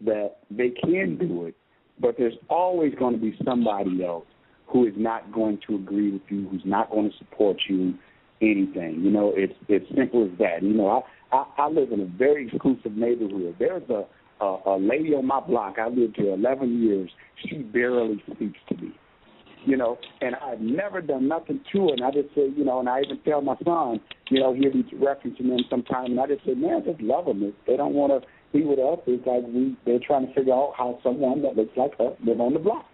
that they can do it, but there's always going to be somebody else who is not going to agree with you, who's not going to support you, anything. It's simple as that. I live in a very exclusive neighborhood. There's a lady on my block. I lived here 11 years. She barely speaks to me, and I've never done nothing to her. And I just say, and I even tell my son, he'll be referencing them sometime, and I just say, man, just love them. If they don't want to be with us, it's like they're trying to figure out how someone that looks like us live on the block,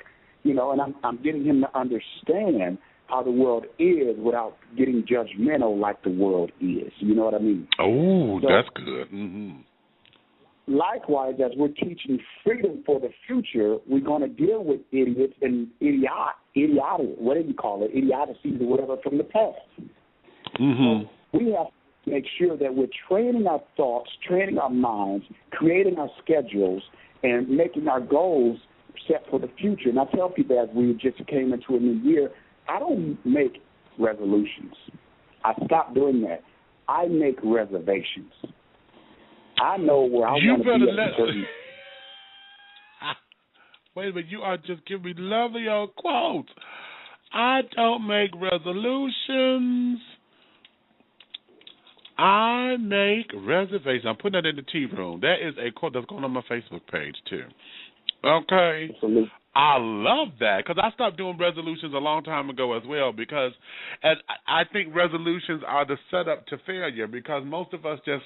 and I'm getting him to understand how the world is without getting judgmental like the world is. You know what I mean? Oh, so, that's good. Mm-hmm. Likewise, as we're teaching freedom for the future, we're going to deal with idiots and idiocies or whatever from the past. Mm-hmm. So we have to make sure that we're training our thoughts, training our minds, creating our schedules, and making our goals set for the future. And I tell people as we just came into a new year, I don't make resolutions. I stopped doing that. I make reservations. I know where I want to be at a certain... Wait a minute, you are just giving me lovely old quotes. I don't make resolutions. I make reservations. I'm putting that in the tea room. That is a quote that's going on my Facebook page, too. Okay. Absolutely. I love that because I stopped doing resolutions a long time ago as well because I think resolutions are the setup to failure because most of us just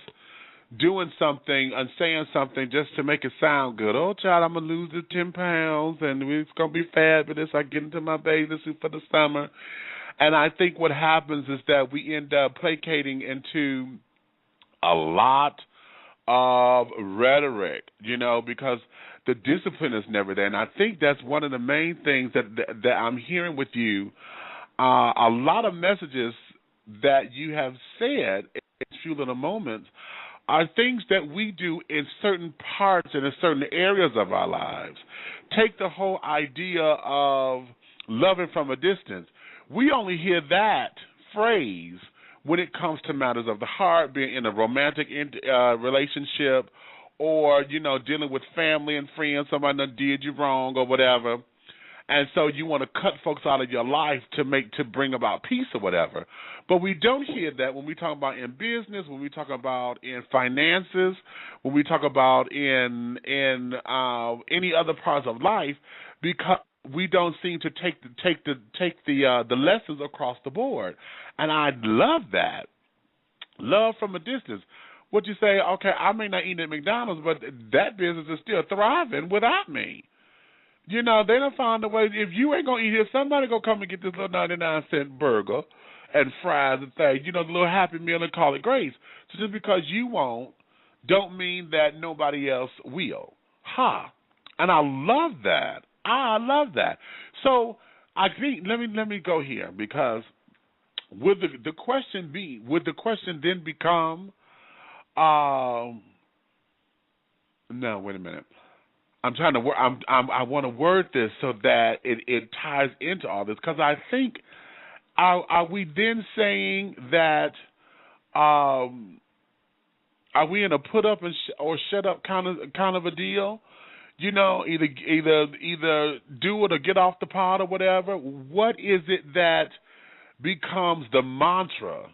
doing something and saying something just to make it sound good. Oh, child, I'm going to lose the 10 pounds and it's going to be fabulous. I get into my bathing suit for the summer. And I think what happens is that we end up placating into a lot of rhetoric, because the discipline is never there. And I think that's one of the main things that I'm hearing with you. A lot of messages that you have said in Fuel in a Moment are things that we do in certain parts and in certain areas of our lives. Take the whole idea of loving from a distance. We only hear that phrase when it comes to matters of the heart, being in a romantic relationship, or, dealing with family and friends, somebody that did you wrong or whatever. And so you want to cut folks out of your life to bring about peace or whatever. But we don't hear that when we talk about in business, when we talk about in finances, when we talk about in any other parts of life, because we don't seem to take the lessons across the board. And I love that. Love from a distance. What you say, okay, I may not eat at McDonald's, but that business is still thriving without me. They don't find a way. If you ain't going to eat here, somebody going to come and get this little 99-cent burger and fries and things, the little Happy Meal and call it grace. So just because you won't, don't mean that nobody else will. And I love that. I love that. So I think, let me go here, because would the question then become, no, wait a minute. I'm trying to. I want to word this so that it ties into all this, because I think are we then saying that are we in a put up or shut up kind of a deal? Either do it or get off the pot or whatever. What is it that becomes the mantra?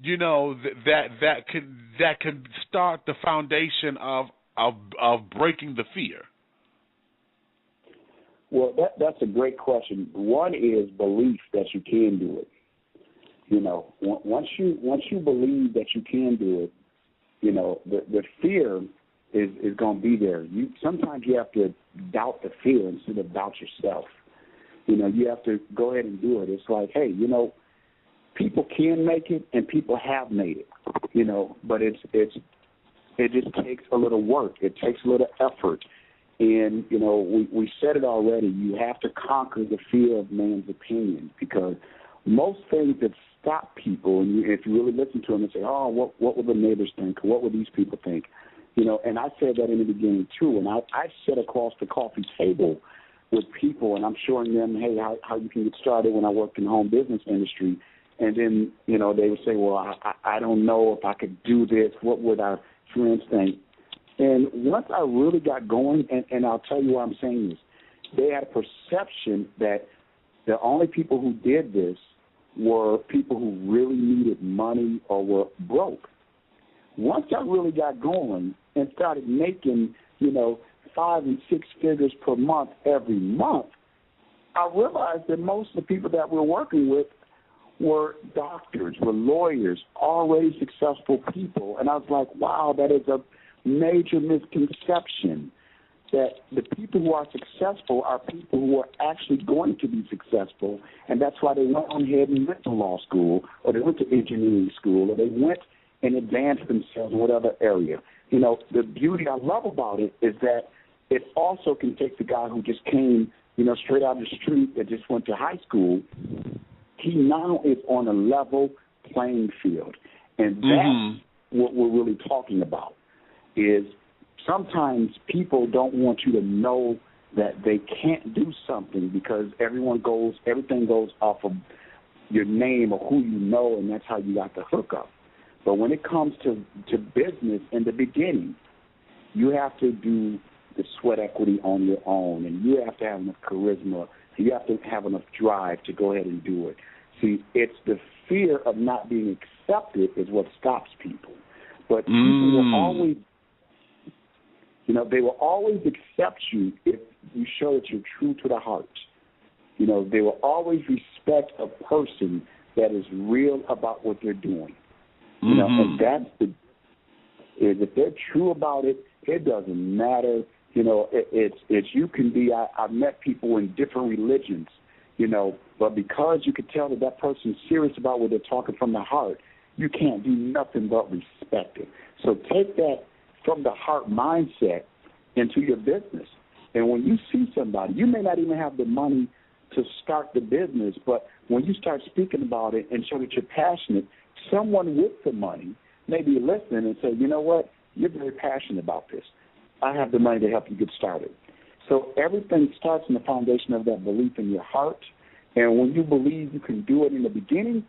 That can start the foundation of breaking the fear? Well, that's a great question. One is belief that you can do it. Once you believe that you can do it, the fear is going to be there. Sometimes you have to doubt the fear instead of doubt yourself. You have to go ahead and do it. It's like, hey, people can make it and people have made it. But it just takes a little work. It takes a little effort. And, we said it already. You have to conquer the fear of man's opinion, because most things that stop people, and if you really listen to them and say, oh, what will the neighbors think? What will these people think? And I said that in the beginning, too. And I sat across the coffee table with people, and I'm showing them, hey, how you can get started when I worked in the home business industry. And then, they would say, well, I don't know if I could do this. What would our friends think? And once I really got going, and I'll tell you why I'm saying this, they had a perception that the only people who did this were people who really needed money or were broke. Once I really got going and started making, 5 and 6 figures per month every month, I realized that most of the people that we're working with were doctors, were lawyers, already successful people. And I was like, wow, that is a major misconception, that the people who are successful are people who are actually going to be successful, and that's why they went on ahead and went to law school, or they went to engineering school, or they went and advanced themselves in whatever area. The beauty I love about it is that it also can take the guy who just came, straight out of the street, that just went to high school. He now is on a level playing field. And that's what we're really talking about, is sometimes people don't want you to know that they can't do something, because everything goes off of your name or who you know, and that's how you got the hookup. But when it comes to business in the beginning, you have to do the sweat equity on your own, and you have to have enough charisma, you have to have enough drive to go ahead and do it. See, it's the fear of not being accepted is what stops people. But people will always, they will always accept you if you show that you're true to the heart. They will always respect a person that is real about what they're doing. And that's if they're true about it, it doesn't matter. It's you can be. I've met people in different religions, but because you can tell that person's serious about what they're talking from the heart, you can't do nothing but respect it. So take that from the heart mindset into your business. And when you see somebody, you may not even have the money to start the business, but when you start speaking about it and show that you're passionate, someone with the money may be listening and say, you know what, you're very passionate about this. I have the money to help you get started. So everything starts in the foundation of that belief in your heart. And when you believe you can do it in the beginning,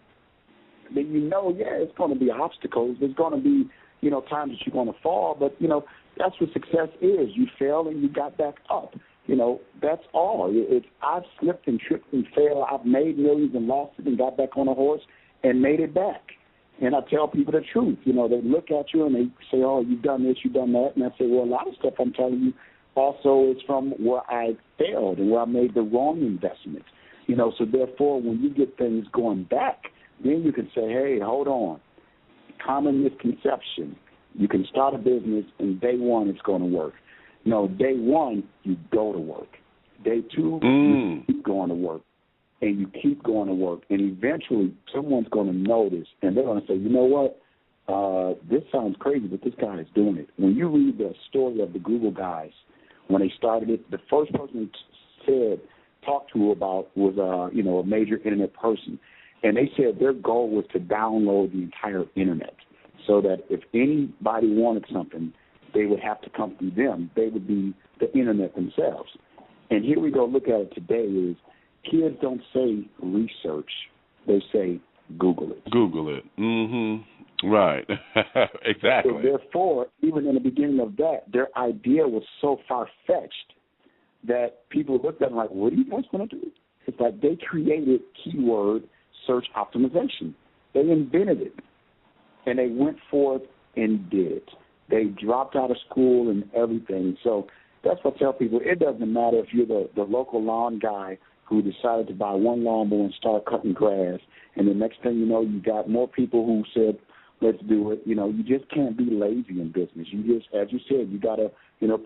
then it's going to be obstacles. There's going to be, times that you're going to fall. But, that's what success is. You fail and you got back up. That's all. I've slipped and tripped and failed. I've made millions and lost it and got back on a horse and made it back. And I tell people the truth. They look at you and they say, oh, you've done this, you've done that. And I say, well, a lot of stuff I'm telling you also is from where I failed and where I made the wrong investment. So therefore, when you get things going back, then you can say, hey, hold on. Common misconception. You can start a business and day one it's going to work. No, day one, you go to work. Day two, you keep going to work. And you keep going to work. And eventually, someone's going to notice, and they're going to say, you know what? This sounds crazy, but this guy is doing it. When you read the story of the Google guys, when they started it, the first person talked to about was, a major internet person. And they said their goal was to download the entire internet so that if anybody wanted something, they would have to come through them. They would be the internet themselves. And here we go, look at it today is kids don't say research. They say Google it. Google it. Mm-hmm. Right. Exactly. So therefore, even in the beginning of that, their idea was so far-fetched that people looked at them like, what are you guys going to do? It's like they created keyword search optimization. They invented it, and they went forth and did it. They dropped out of school and everything. So that's what I tell people. It doesn't matter if you're the local lawn guy who decided to buy one lawnmower and start cutting grass, and the next thing you know, you got more people who said, let's do it. You just can't be lazy in business. You just, as you said, you got to,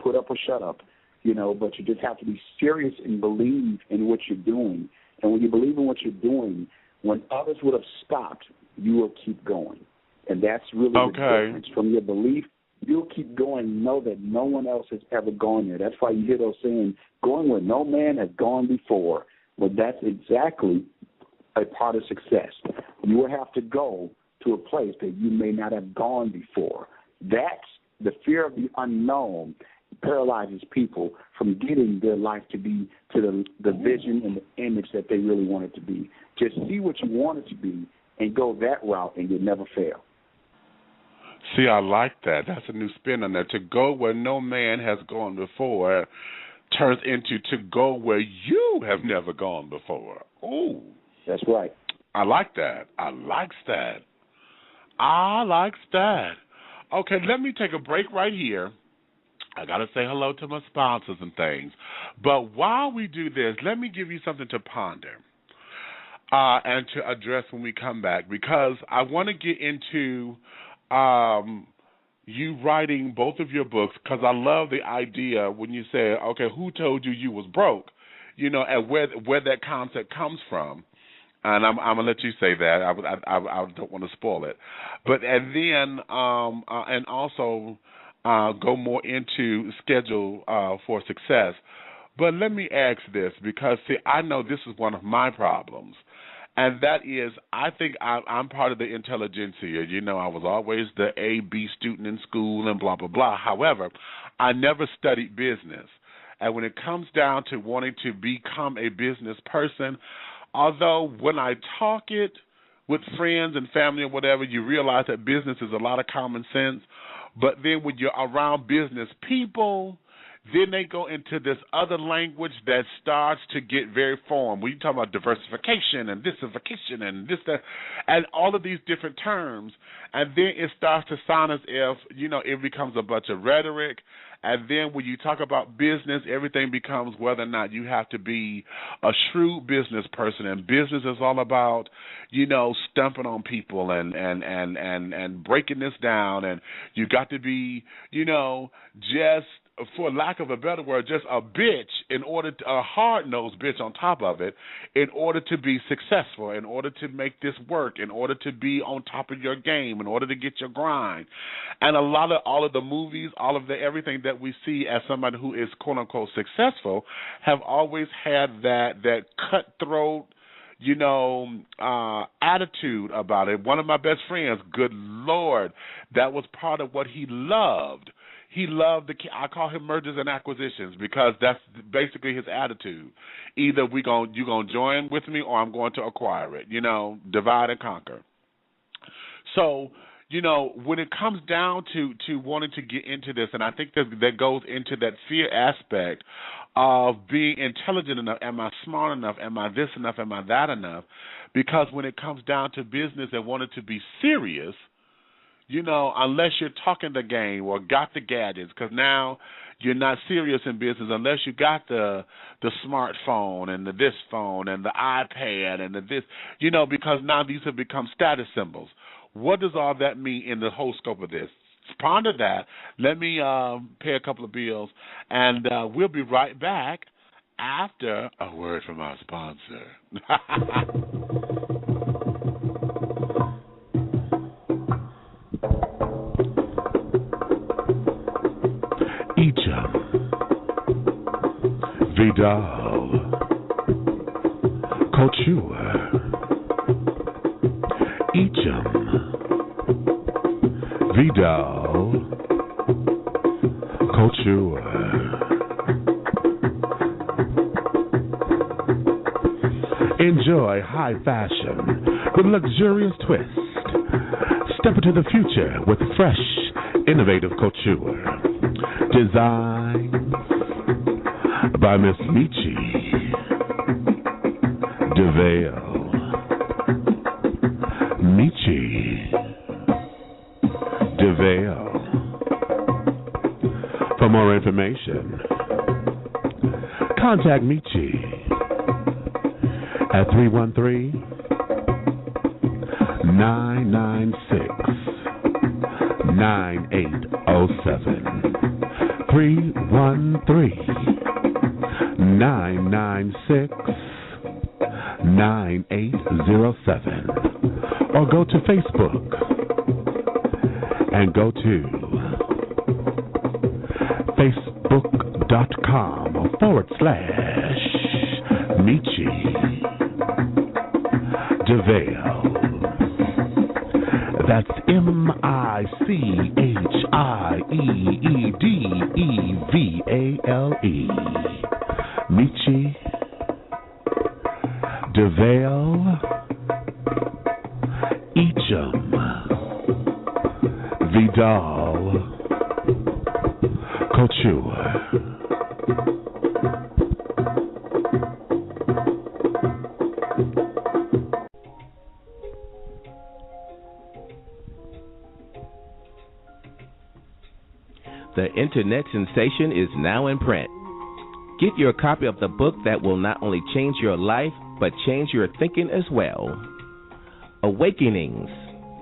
put up or shut up, but you just have to be serious and believe in what you're doing. And when you believe in what you're doing, when others would have stopped, you will keep going. And that's really the difference. From your belief, you'll keep going, know that no one else has ever gone there. That's why you hear those saying, going where no man has gone before. Well, that's exactly a part of success. You will have to go to a place that you may not have gone before. That's the fear of the unknown paralyzes people from getting their life to be to the vision and the image that they really want it to be. Just see what you want it to be and go that route, and you'll never fail. See, I like that. That's a new spin on that. To go where no man has gone before turns into to go where you have never gone before. Oh, that's right. I like that. I likes that. Okay, let me take a break right here. I got to say hello to my sponsors and things. But while we do this, let me give you something to ponder and to address when we come back, because I want to get into you writing both of your books, because I love the idea when you say, okay, who told you was broke, and where that concept comes from. And I'm going to let you say that. I don't want to spoil it. And then and also go more into schedule for success. But let me ask this, because, see, I know this is one of my problems. And that is, I think I'm part of the intelligentsia. I was always the A, B student in school and blah, blah, blah. However, I never studied business. And when it comes down to wanting to become a business person, although when I talk it with friends and family or whatever, you realize that business is a lot of common sense. But then when you're around business people, Then they go into this other language that starts to get very foreign. We talk about diversification and diversification and this, that, and all of these different terms. And then it starts to sound as if, it becomes a bunch of rhetoric. And then when you talk about business, everything becomes whether or not you have to be a shrewd business person. And business is all about, stumping on people and breaking this down. And you got to be, just, for lack of a better word, just a bitch a hard-nosed bitch on top of it, in order to be successful, in order to make this work, in order to be on top of your game, in order to get your grind. And all of the movies, everything that we see as somebody who is quote-unquote successful have always had that cutthroat, attitude about it. One of my best friends, good Lord, that was part of what he loved. He loved I call him mergers and acquisitions, because that's basically his attitude. Either you're gonna join with me, or I'm going to acquire it. Divide and conquer. So, when it comes down to wanting to get into this, and I think that goes into that fear aspect of being intelligent enough. Am I smart enough? Am I this enough? Am I that enough? Because when it comes down to business and wanting to be serious, unless you're talking the game or got the gadgets, because now you're not serious in business unless you got the smartphone and this phone and the iPad and this, because now these have become status symbols. What does all that mean in the whole scope of this? Ponder that. Let me pay a couple of bills, and we'll be right back after a word from our sponsor. Vidal, Couture, Echam, Vidal, Couture. Enjoy high fashion with luxurious twist. Step into the future with fresh, innovative couture. Designed by Miss Michi DeVale. Michi DeVale. For more information, contact Michi at 313-996-9807. 313-996-9807, or go to Facebook and go to facebook.com/Michi DeVale. That's MICHIEEDEVALE. Michi DeVale, Echam, Vidal, Couture. The internet sensation is now in print. Get your copy of the book that will not only change your life, but change your thinking as well. Awakenings,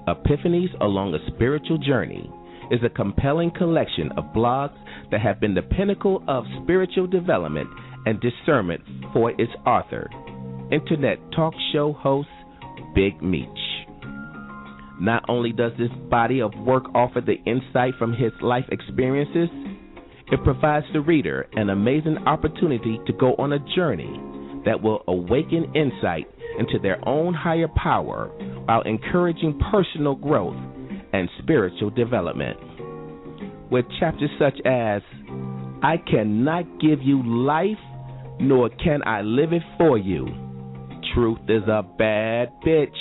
Epiphanies Along a Spiritual Journey is a compelling collection of blogs that have been the pinnacle of spiritual development and discernment for its author, internet talk show host Big Meech. Not only does this body of work offer the insight from his life experiences, it provides the reader an amazing opportunity to go on a journey that will awaken insight into their own higher power while encouraging personal growth and spiritual development. With chapters such as, I cannot give you life, nor can I live it for you. Truth is a bad bitch.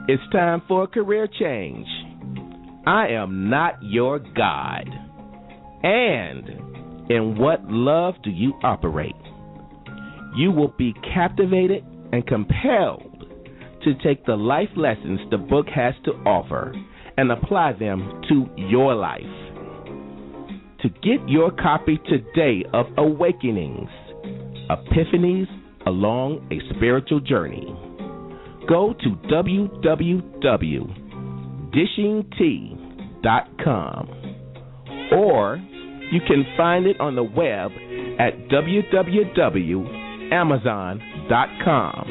It's time for a career change. I am not your God. And In what love do you operate? You will be captivated and compelled to take the life lessons the book has to offer and apply them to your life. To get your copy today of Awakenings, Epiphanies Along a Spiritual Journey, go to www.dishingtea.com, or you can find it on the web at www.amazon.com,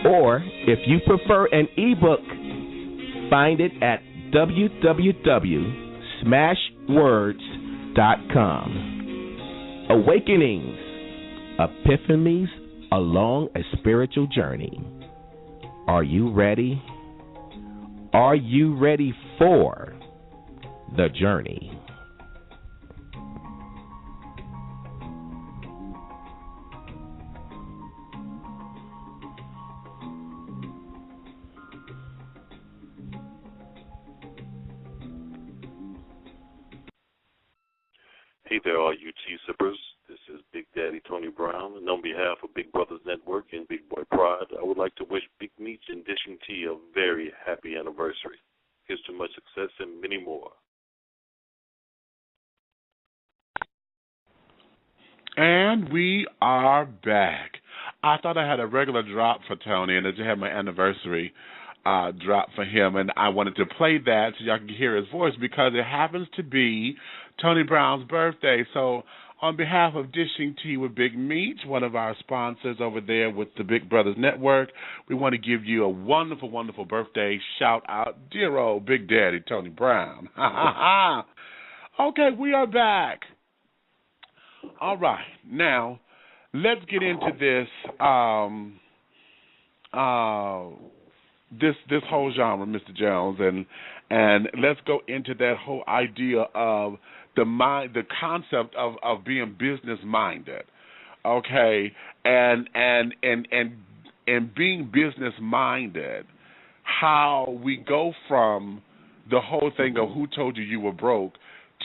or if you prefer an ebook, find it at www.smashwords.com. Awakenings, Epiphanies Along a Spiritual Journey. Are you ready? Are you ready for the journey? Hey there, all you tea sippers. This is Big Daddy Tony Brown, and on behalf of Big Brothers Network and Big Boy Pride, I would like to wish Big Meech and Dishing Tea a very happy anniversary. Here's to much success and many more. And we are back. I thought I had a regular drop for Tony, and I just had my anniversary drop for him, and I wanted to play that so y'all can hear his voice because it happens to be Tony Brown's birthday. So on behalf of Dishing Tea with Big Meech, one of our sponsors over there with the Big Brothers Network, we want to give you a wonderful, wonderful birthday shout out, dear old Big Daddy Tony Brown. Okay, we are back. All right, now let's get into this this whole genre, Mr. Jones, and let's go into that whole idea of the concept of being business minded, okay, and being business minded, how we go from the whole thing of who told you you were broke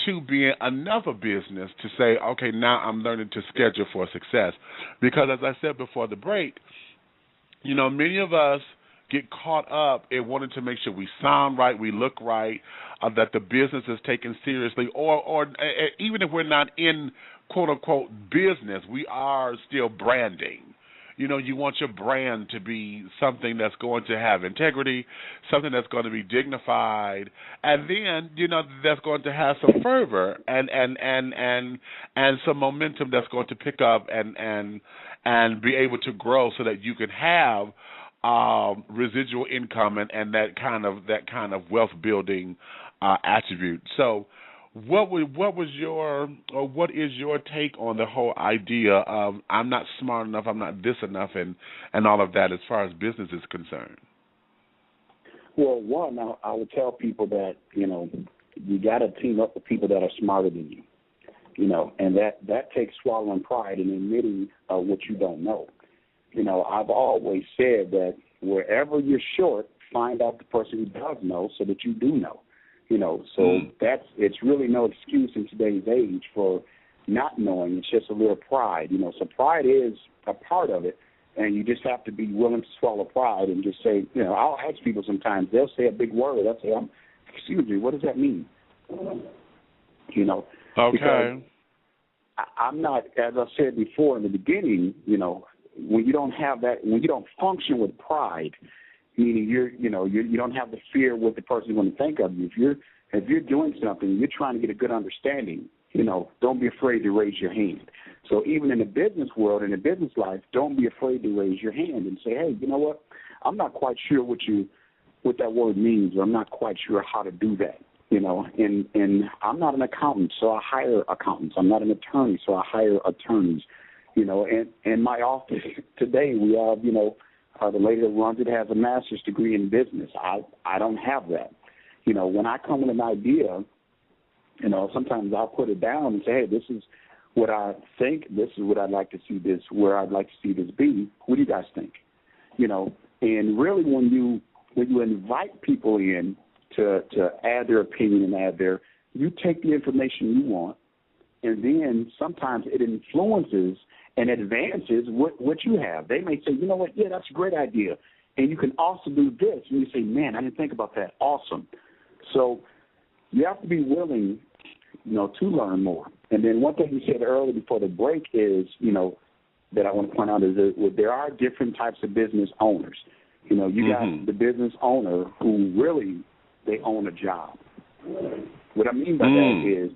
to being another business to say, okay, now I'm learning to schedule for success. Because as I said before the break, you know, many of us get caught up in wanting to make sure we sound right, we look right, that the business is taken seriously, or even if we're not in quote-unquote business, we are still branding. You know, you want your brand to be something that's going to have integrity, something that's going to be dignified, and then, you know, that's going to have some fervor and some momentum that's going to pick up and be able to grow so that you can have residual income and that kind of wealth building attribute. So, what is your take on the whole idea of I'm not smart enough, I'm not this enough, and all of that as far as business is concerned? Well, one, I would tell people that, you know, you got to team up with people that are smarter than you, you know, and that takes swallowing pride and admitting what you don't know. You know, I've always said that wherever you're short, find out the person who does know so that you do know. You know, so it's really no excuse in today's age for not knowing. It's just a little pride, you know. So pride is a part of it, and you just have to be willing to swallow pride and just say, you know, I'll ask people sometimes, they'll say a big word. I'll say, excuse me, what does that mean? You know, okay. I'm not, as I said before in the beginning, you know, when you don't have that, when you don't function with pride, meaning you don't have the fear what the person is going to think of you. If you're doing something, you're trying to get a good understanding. You know, don't be afraid to raise your hand. So even in the business world, in the business life, don't be afraid to raise your hand and say, hey, you know what? I'm not quite sure what that word means, or I'm not quite sure how to do that. You know, and I'm not an accountant, so I hire accountants. I'm not an attorney, so I hire attorneys. You know, and in my office today, we have, you know, the lady that runs it has a master's degree in business. I don't have that. You know, when I come with an idea, you know, sometimes I'll put it down and say, hey, this is what I think. This is what I'd like to see this, where I'd like to see this be. What do you guys think? You know, and really when you invite people in to add their opinion and you take the information you want, And then sometimes it influences and advances what you have. They may say, you know what, yeah, that's a great idea. And you can also do this. And you say, man, I didn't think about that. Awesome. So you have to be willing, to learn more. And then one thing you said earlier before the break is, that I want to point out is that there are different types of business owners. You got the business owner who really, they own a job. What I mean by that is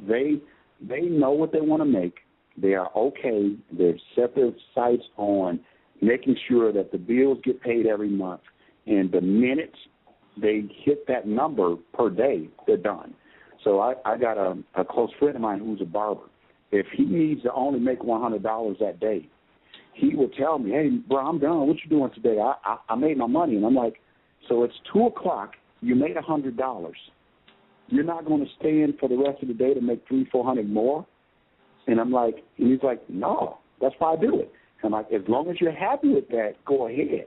they know what they want to make. They are okay. They've set their sights on making sure that the bills get paid every month. And the minute they hit that number per day, they're done. So I got a close friend of mine who's a barber. If he needs to only make $100 that day, he would tell me, hey, bro, I'm done. What you doing today? I made my money. And I'm like, so it's 2 o'clock. You made $100. You're not going to stay in for the rest of the day to make $300-400 more? And I'm like, and he's like, no, that's why I do it. And I'm like, as long as you're happy with that, go ahead.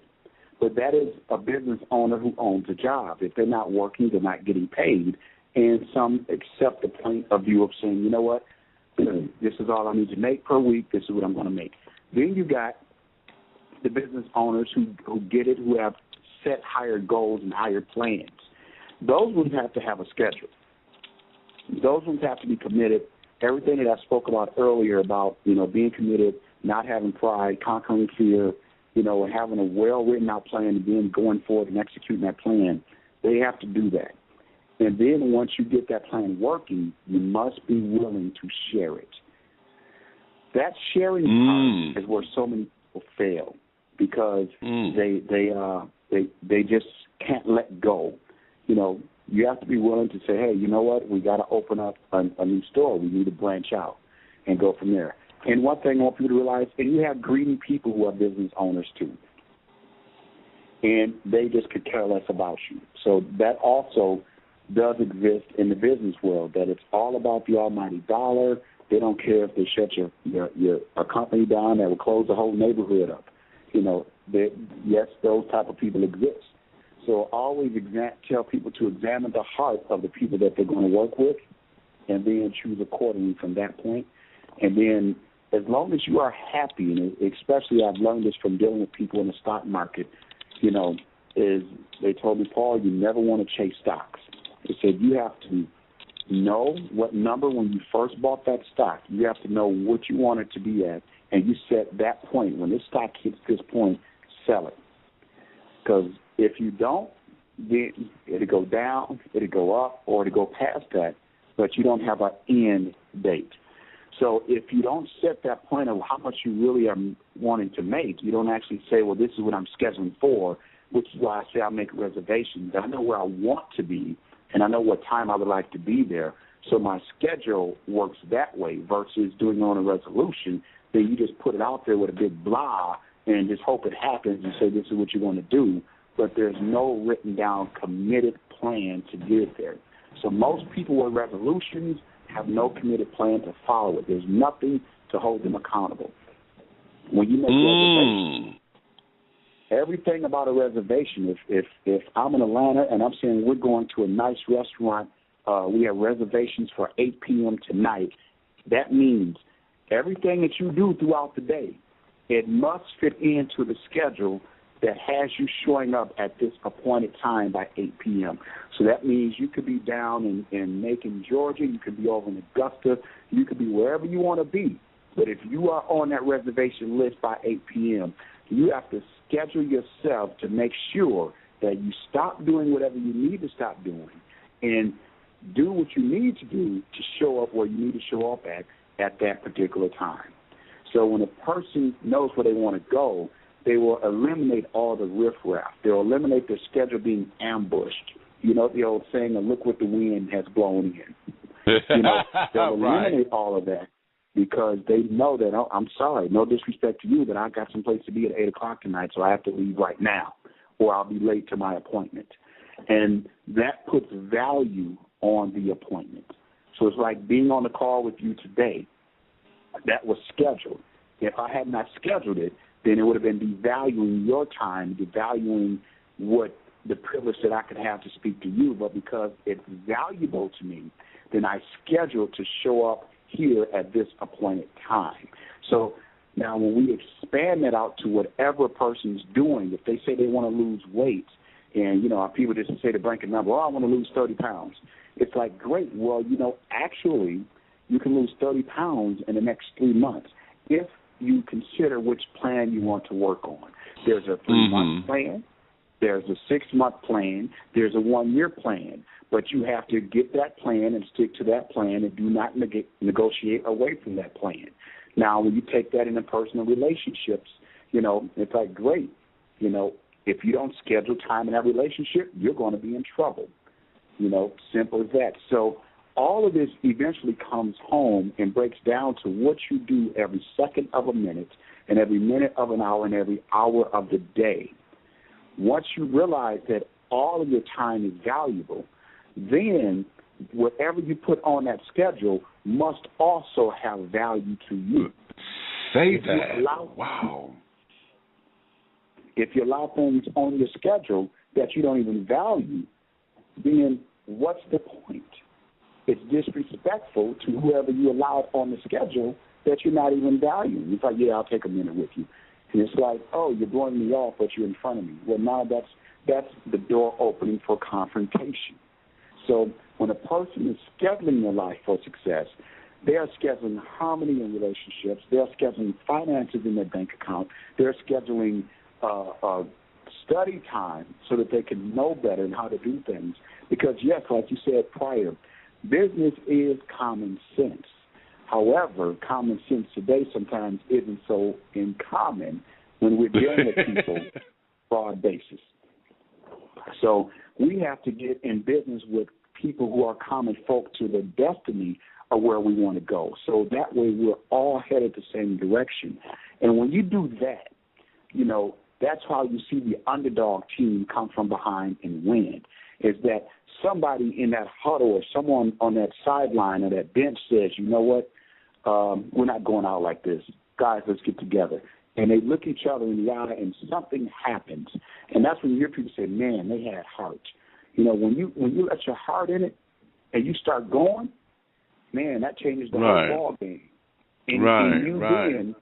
But that is a business owner who owns a job. If they're not working, they're not getting paid. And some accept the point of view of saying, you know what, this is all I need to make per week. This is what I'm going to make. Then you got the business owners who get it, who have set higher goals and higher plans. Those ones have to have a schedule. Those ones have to be committed. Everything that I spoke about earlier about, being committed, not having pride, conquering fear, having a well-written-out plan and then going forward and executing that plan, they have to do that. And then once you get that plan working, you must be willing to share it. That sharing part is where so many people fail because they just can't let go. You have to be willing to say, hey, you know what, we got to open up a new store. We need to branch out and go from there. And one thing I want people to realize, and you have greedy people who are business owners too, and they just could care less about you. So that also does exist in the business world, that it's all about the almighty dollar. They don't care if they shut your company down that will close the whole neighborhood up. Yes, those type of people exist. So always tell people to examine the heart of the people that they're going to work with and then choose accordingly from that point. And then as long as you are happy, and especially I've learned this from dealing with people in the stock market, is they told me, Paul, you never want to chase stocks. They said you have to know what number when you first bought that stock. You have to know what you want it to be at, and you set that point. When this stock hits this point, sell it. Because if you don't, then it'll go down, it'll go up, or it'll go past that, but you don't have an end date. So if you don't set that point of how much you really are wanting to make, you don't actually say, well, this is what I'm scheduling for, which is why I say I make reservations. I know where I want to be, and I know what time I would like to be there. So my schedule works that way versus doing it on a resolution. Then you just put it out there with a big blah and just hope it happens and say this is what you want to do. But there's no written down committed plan to get there. So most people with resolutions have no committed plan to follow it. There's nothing to hold them accountable. When you make reservations, everything about a reservation, if I'm in Atlanta and I'm saying we're going to a nice restaurant, we have reservations for 8 p.m. tonight, that means everything that you do throughout the day, it must fit into the schedule that has you showing up at this appointed time by 8 p.m. So that means you could be down in Macon, Georgia. You could be over in Augusta. You could be wherever you want to be. But if you are on that reservation list by 8 p.m., you have to schedule yourself to make sure that you stop doing whatever you need to stop doing and do what you need to do to show up where you need to show up at that particular time. So when a person knows where they want to go, they will eliminate all the riffraff. They'll eliminate their schedule being ambushed. You know the old saying, look what the wind has blown in. They'll eliminate all of that because they know that, oh, I'm sorry, no disrespect to you, but I got some place to be at 8 o'clock tonight, so I have to leave right now or I'll be late to my appointment. And that puts value on the appointment. So it's like being on the call with you today. That was scheduled. If I had not scheduled it, then it would have been devaluing your time, devaluing what the privilege that I could have to speak to you, but because it's valuable to me, then I schedule to show up here at this appointed time. So now when we expand that out to whatever a person's doing, if they say they want to lose weight, and, people just say to blanket number, I want to lose 30 pounds. It's like, great. Well, actually, you can lose 30 pounds in the next 3 months if you consider which plan you want to work on. There's a 3-month plan. There's a 6-month plan. There's a 1-year plan. But you have to get that plan and stick to that plan and do not negotiate away from that plan. Now, when you take that into personal relationships, it's like, great. If you don't schedule time in that relationship, you're going to be in trouble. Simple as that. So all of this eventually comes home and breaks down to what you do every second of a minute and every minute of an hour and every hour of the day. Once you realize that all of your time is valuable, then whatever you put on that schedule must also have value to you. Say that. Wow. If you allow things on your schedule that you don't even value, then what's the point? It's disrespectful to whoever you allowed on the schedule that you're not even valuing. It's like, yeah, I'll take a minute with you. And it's like, oh, you're blowing me off, but you're in front of me. Well, now that's the door opening for confrontation. So when a person is scheduling their life for success, they are scheduling harmony in relationships. They are scheduling finances in their bank account. They're scheduling study time so that they can know better and how to do things. Because, yes, like you said prior, business is common sense. However, common sense today sometimes isn't so in common when we're dealing with people on a broad basis. So we have to get in business with people who are common folk to the destiny of where we want to go. So that way we're all headed the same direction. And when you do that, that's how you see the underdog team come from behind and win, is that somebody in that huddle or someone on that sideline or that bench says, you know what, we're not going out like this. Guys, let's get together. And they look each other in the eye and something happens. And that's when you hear people say, man, they had heart. When you let your heart in it and you start going, man, that changes the whole ball game. And you then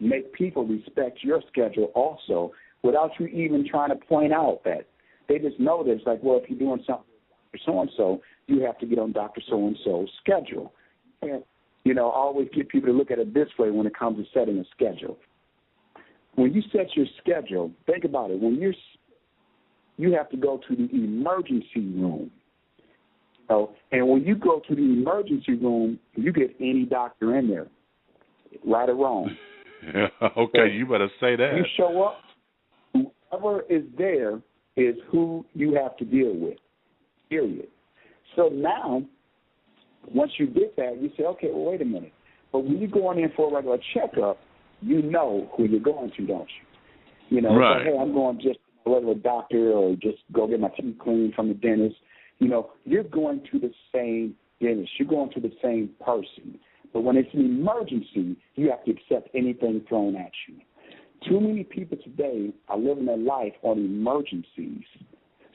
make people respect your schedule also without you even trying to point out that. They just know that it's like, well, if you're doing something for so-and-so, you have to get on Dr. So-and-so's schedule. And, I always get people to look at it this way when it comes to setting a schedule. When you set your schedule, think about it. When you have to go to the emergency room. And when you go to the emergency room, you get any doctor in there, right or wrong. Okay, you better say that. You show up, whoever is there is who you have to deal with, period. So now, once you get that, you say, okay, well, wait a minute. But when you're going in for a regular checkup, you know who you're going to, don't you? Right. So, hey, I'm going just to a regular doctor or just go get my teeth cleaned from the dentist. You're going to the same dentist. You're going to the same person. But when it's an emergency, you have to accept anything thrown at you. Too many people today are living their life on emergencies,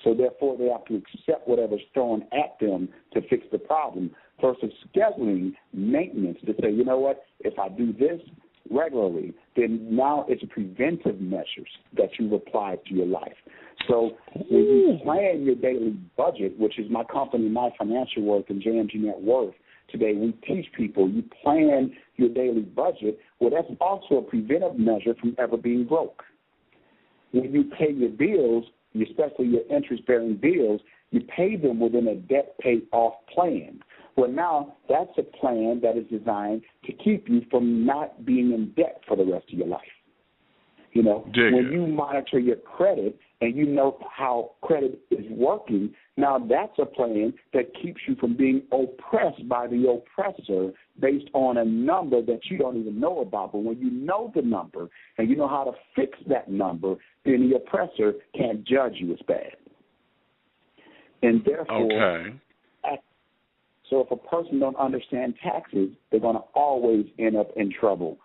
so therefore they have to accept whatever's thrown at them to fix the problem versus scheduling maintenance to say, you know what, if I do this regularly, then now it's preventive measures that you've applied to your life. So when you plan your daily budget, which is my company, My Financial Worth and JMG Net Worth, today we teach people you plan your daily budget. Well, that's also a preventive measure from ever being broke. When you pay your bills, especially your interest-bearing bills, you pay them within a debt-paid-off plan. Well, now that's a plan that is designed to keep you from not being in debt for the rest of your life. When you monitor your credit and you know how credit is working, now that's a plan that keeps you from being oppressed by the oppressor based on a number that you don't even know about. But when you know the number and you know how to fix that number, then the oppressor can't judge you as bad. And therefore, so if a person don't understand taxes, they're going to always end up in trouble.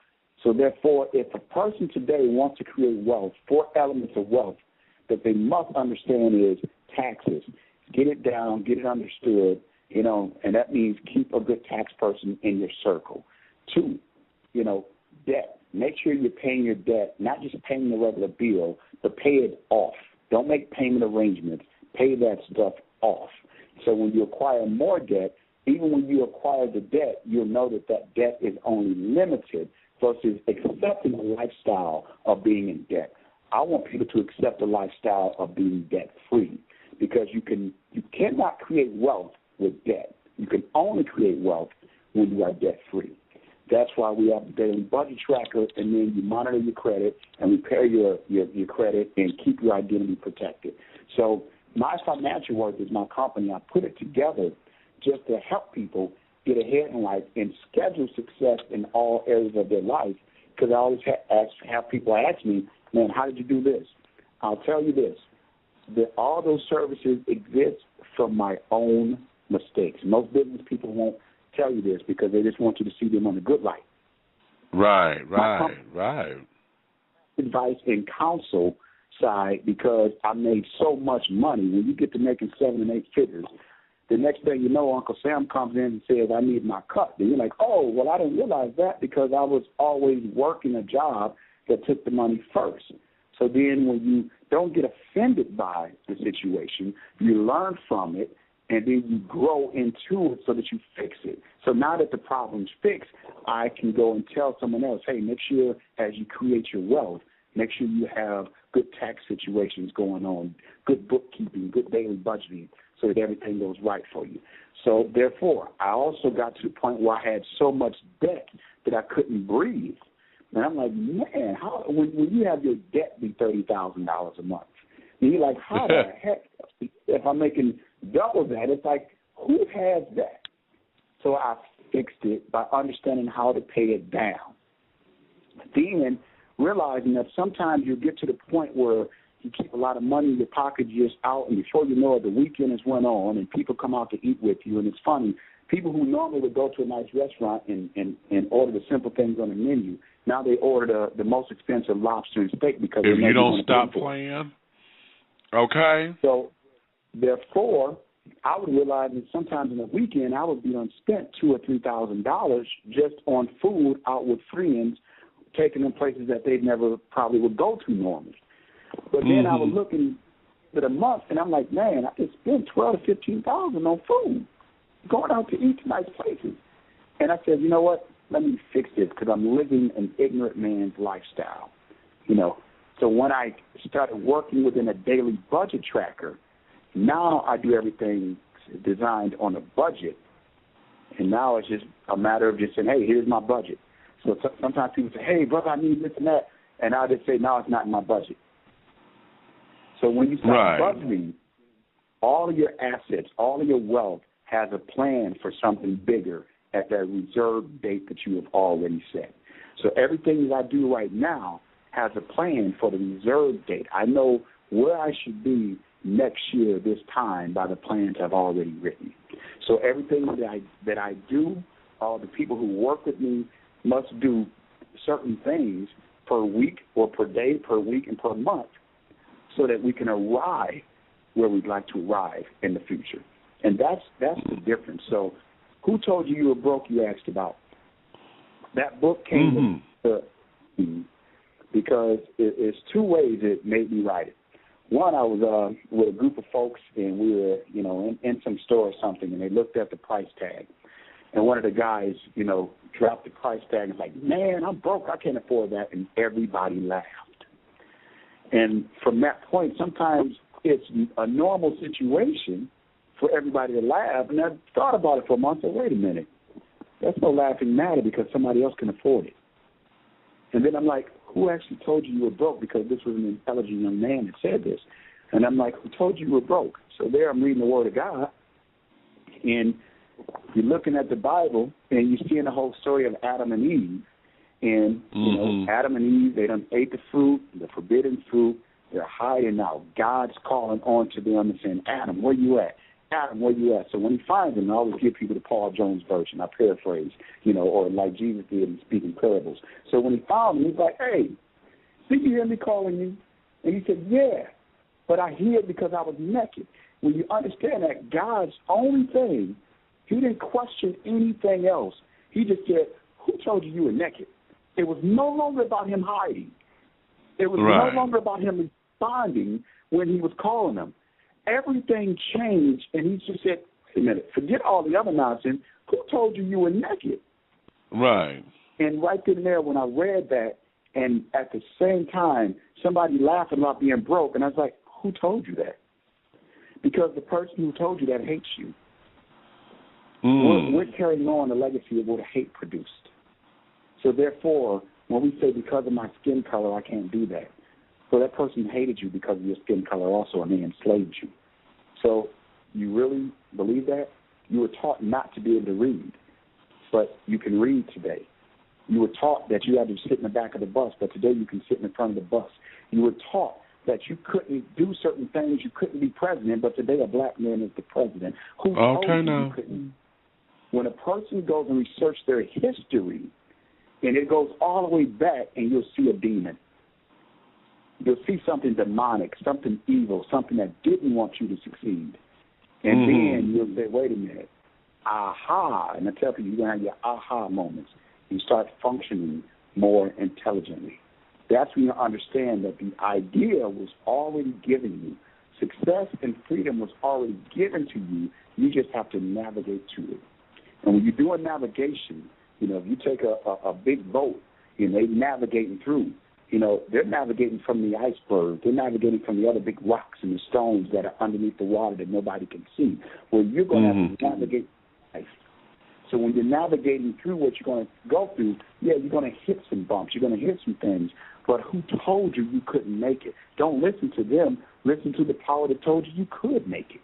So therefore, if a person today wants to create wealth, 4 elements of wealth, that they must understand is taxes. Get it down, get it understood, and that means keep a good tax person in your circle. 2, debt. Make sure you're paying your debt, not just paying the regular bill, but pay it off. Don't make payment arrangements. Pay that stuff off. So when you acquire more debt, even when you acquire the debt, you'll know that debt is only limited versus accepting the lifestyle of being in debt. I want people to accept the lifestyle of being debt-free because you cannot create wealth with debt. You can only create wealth when you are debt-free. That's why we have the daily budget tracker, and then you monitor your credit and repair your credit and keep your identity protected. So My Financial Worth is my company. I put it together just to help people get ahead in life and schedule success in all areas of their life, because I always have people ask me, man, how did you do this? I'll tell you this, that all those services exist from my own mistakes. Most business people won't tell you this because they just want you to see them on the good light. Right. Advice and counsel side, because I made so much money. When you get to making 7 and 8 figures, the next thing you know, Uncle Sam comes in and says, I need my cut. Then you're like, oh, well, I didn't realize that because I was always working a job that took the money first. So then when you don't get offended by the situation, you learn from it, and then you grow into it so that you fix it. So now that the problem's fixed, I can go and tell someone else, hey, make sure as you create your wealth, make sure you have good tax situations going on, good bookkeeping, good daily budgeting, so that everything goes right for you. So therefore, I also got to the point where I had so much debt that I couldn't breathe. And I'm like, man, how when you have your debt be $30,000 a month, and you're like, how the heck, if I'm making double that, it's like, who has that? So I fixed it by understanding how to pay it down. Then realizing that sometimes you get to the point where you keep a lot of money in your pocket just out, and before you know it, the weekend has went on, and people come out to eat with you, and it's funny. People who normally would go to a nice restaurant and order the simple things on the menu, now they order the most expensive lobster and steak because if you don't stop playing, okay. So therefore, I would realize that sometimes in a weekend I would be spent $2,000 or $3,000 just on food out with friends, taking them places that they never probably would go to normally. But then I was looking at a month, and I'm like, man, I just spent $12,000 to $15,000 on food, going out to eat to nice places. And I said, you know what? Let me fix this because I'm living an ignorant man's lifestyle. So when I started working within a daily budget tracker, now I do everything designed on a budget, and now it's just a matter of just saying, hey, here's my budget. So sometimes people say, hey, brother, I need this and that, and I'll just say, no, it's not in my budget. So when you start budgeting, all of your assets, all of your wealth has a plan for something bigger at that reserve date that you have already set. So everything that I do right now has a plan for the reserve date. I know where I should be next year this time by the plans I've already written. So everything that I do, all the people who work with me must do certain things per week or per day, per week, and per month so that we can arrive where we'd like to arrive in the future. And that's the difference. So who told you were broke, you asked about? That book came because it's 2 ways it made me write it. One, I was with a group of folks, and we were, in some store or something, and they looked at the price tag. And one of the guys, dropped the price tag and was like, man, I'm broke. I can't afford that. And everybody laughed. And from that point, sometimes it's a normal situation for everybody to laugh. And I thought about it for a month and said, wait a minute. That's no laughing matter because somebody else can afford it. And then I'm like, who actually told you were broke? Because this was an intelligent young man that said this. And I'm like, who told you were broke? So there I'm reading the Word of God. And you're looking at the Bible, and you're seeing the whole story of Adam and Eve. And, Adam and Eve, they done ate the fruit, the forbidden fruit. They're hiding out. God's calling on to them and saying, Adam, where you at? Adam, where you at? So when he finds them, I always give people the Paul Jones version. I paraphrase, or like Jesus did in speaking parables. So when he found him, he's like, hey, did you hear me calling you? And he said, yeah. but I hid because I was naked. When you understand that God's only thing, he didn't question anything else. He just said, who told you were naked? It was no longer about him hiding. It was no longer about him responding when he was calling them. Everything changed, and he just said, wait a minute, forget all the other nonsense. Who told you were naked? Right. And right then and there, when I read that, and at the same time, somebody laughing about being broke, and I was like, who told you that? Because the person who told you that hates you. We're carrying on the legacy of what hate produced. So therefore, when we say because of my skin color, I can't do that. So that person hated you because of your skin color also, and they enslaved you. So you really believe that? You were taught not to be able to read, but you can read today. You were taught that you had to sit in the back of the bus, but today you can sit in front of the bus. You were taught that you couldn't do certain things, you couldn't be president, but today a black man is the president. Who told you couldn't? When a person goes and researches their history, and it goes all the way back, and you'll see a demon. You'll see something demonic, something evil, something that didn't want you to succeed. And then you'll say, wait a minute, aha. And I tell people, you're going to have your aha moments. You start functioning more intelligently. That's when you understand that the idea was already given you. Success and freedom was already given to you. You just have to navigate to it. And when you're doing navigation, if you take a big boat and they navigating through, they're navigating from the iceberg. They're navigating from the other big rocks and the stones that are underneath the water that nobody can see. Well, you're going to have to navigate life. So when you're navigating through what you're going to go through, you're going to hit some bumps. You're going to hit some things. But who told you couldn't make it? Don't listen to them. Listen to the power that told you could make it.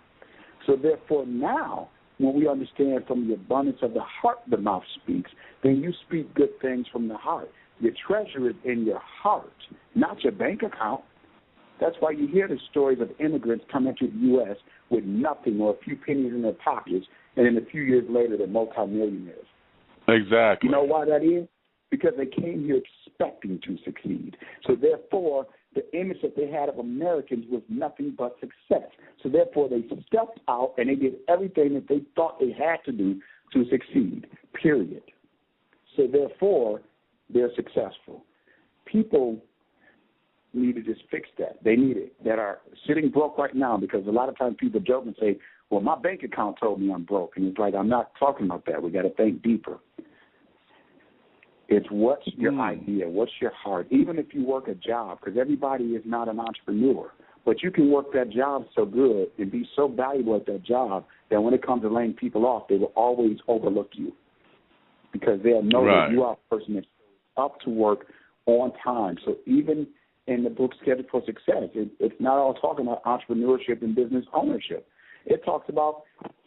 So therefore now, when we understand from the abundance of the heart the mouth speaks, then you speak good things from the heart. Your treasure is in your heart, not your bank account. That's why you hear the stories of immigrants coming to the U.S. with nothing or a few pennies in their pockets, and then a few years later they're multimillionaires. Exactly. You know why that is? Because they came here expecting to succeed. So therefore, the image that they had of Americans was nothing but success. So therefore, they stepped out and they did everything that they thought they had to do to succeed, period. So therefore, they're successful. People need to just fix that. They need it, that are sitting broke right now, because a lot of times people joke and say, well, my bank account told me I'm broke. And it's like, I'm not talking about that. We got to think deeper. It's what's your idea, what's your heart. Even if you work a job, because everybody is not an entrepreneur, but you can work that job so good and be so valuable at that job that when it comes to laying people off, they will always overlook you, because they'll know that you are a person that's up to work on time. So even in the book Scheduled for Success, it's not all talking about entrepreneurship and business ownership. It talks about,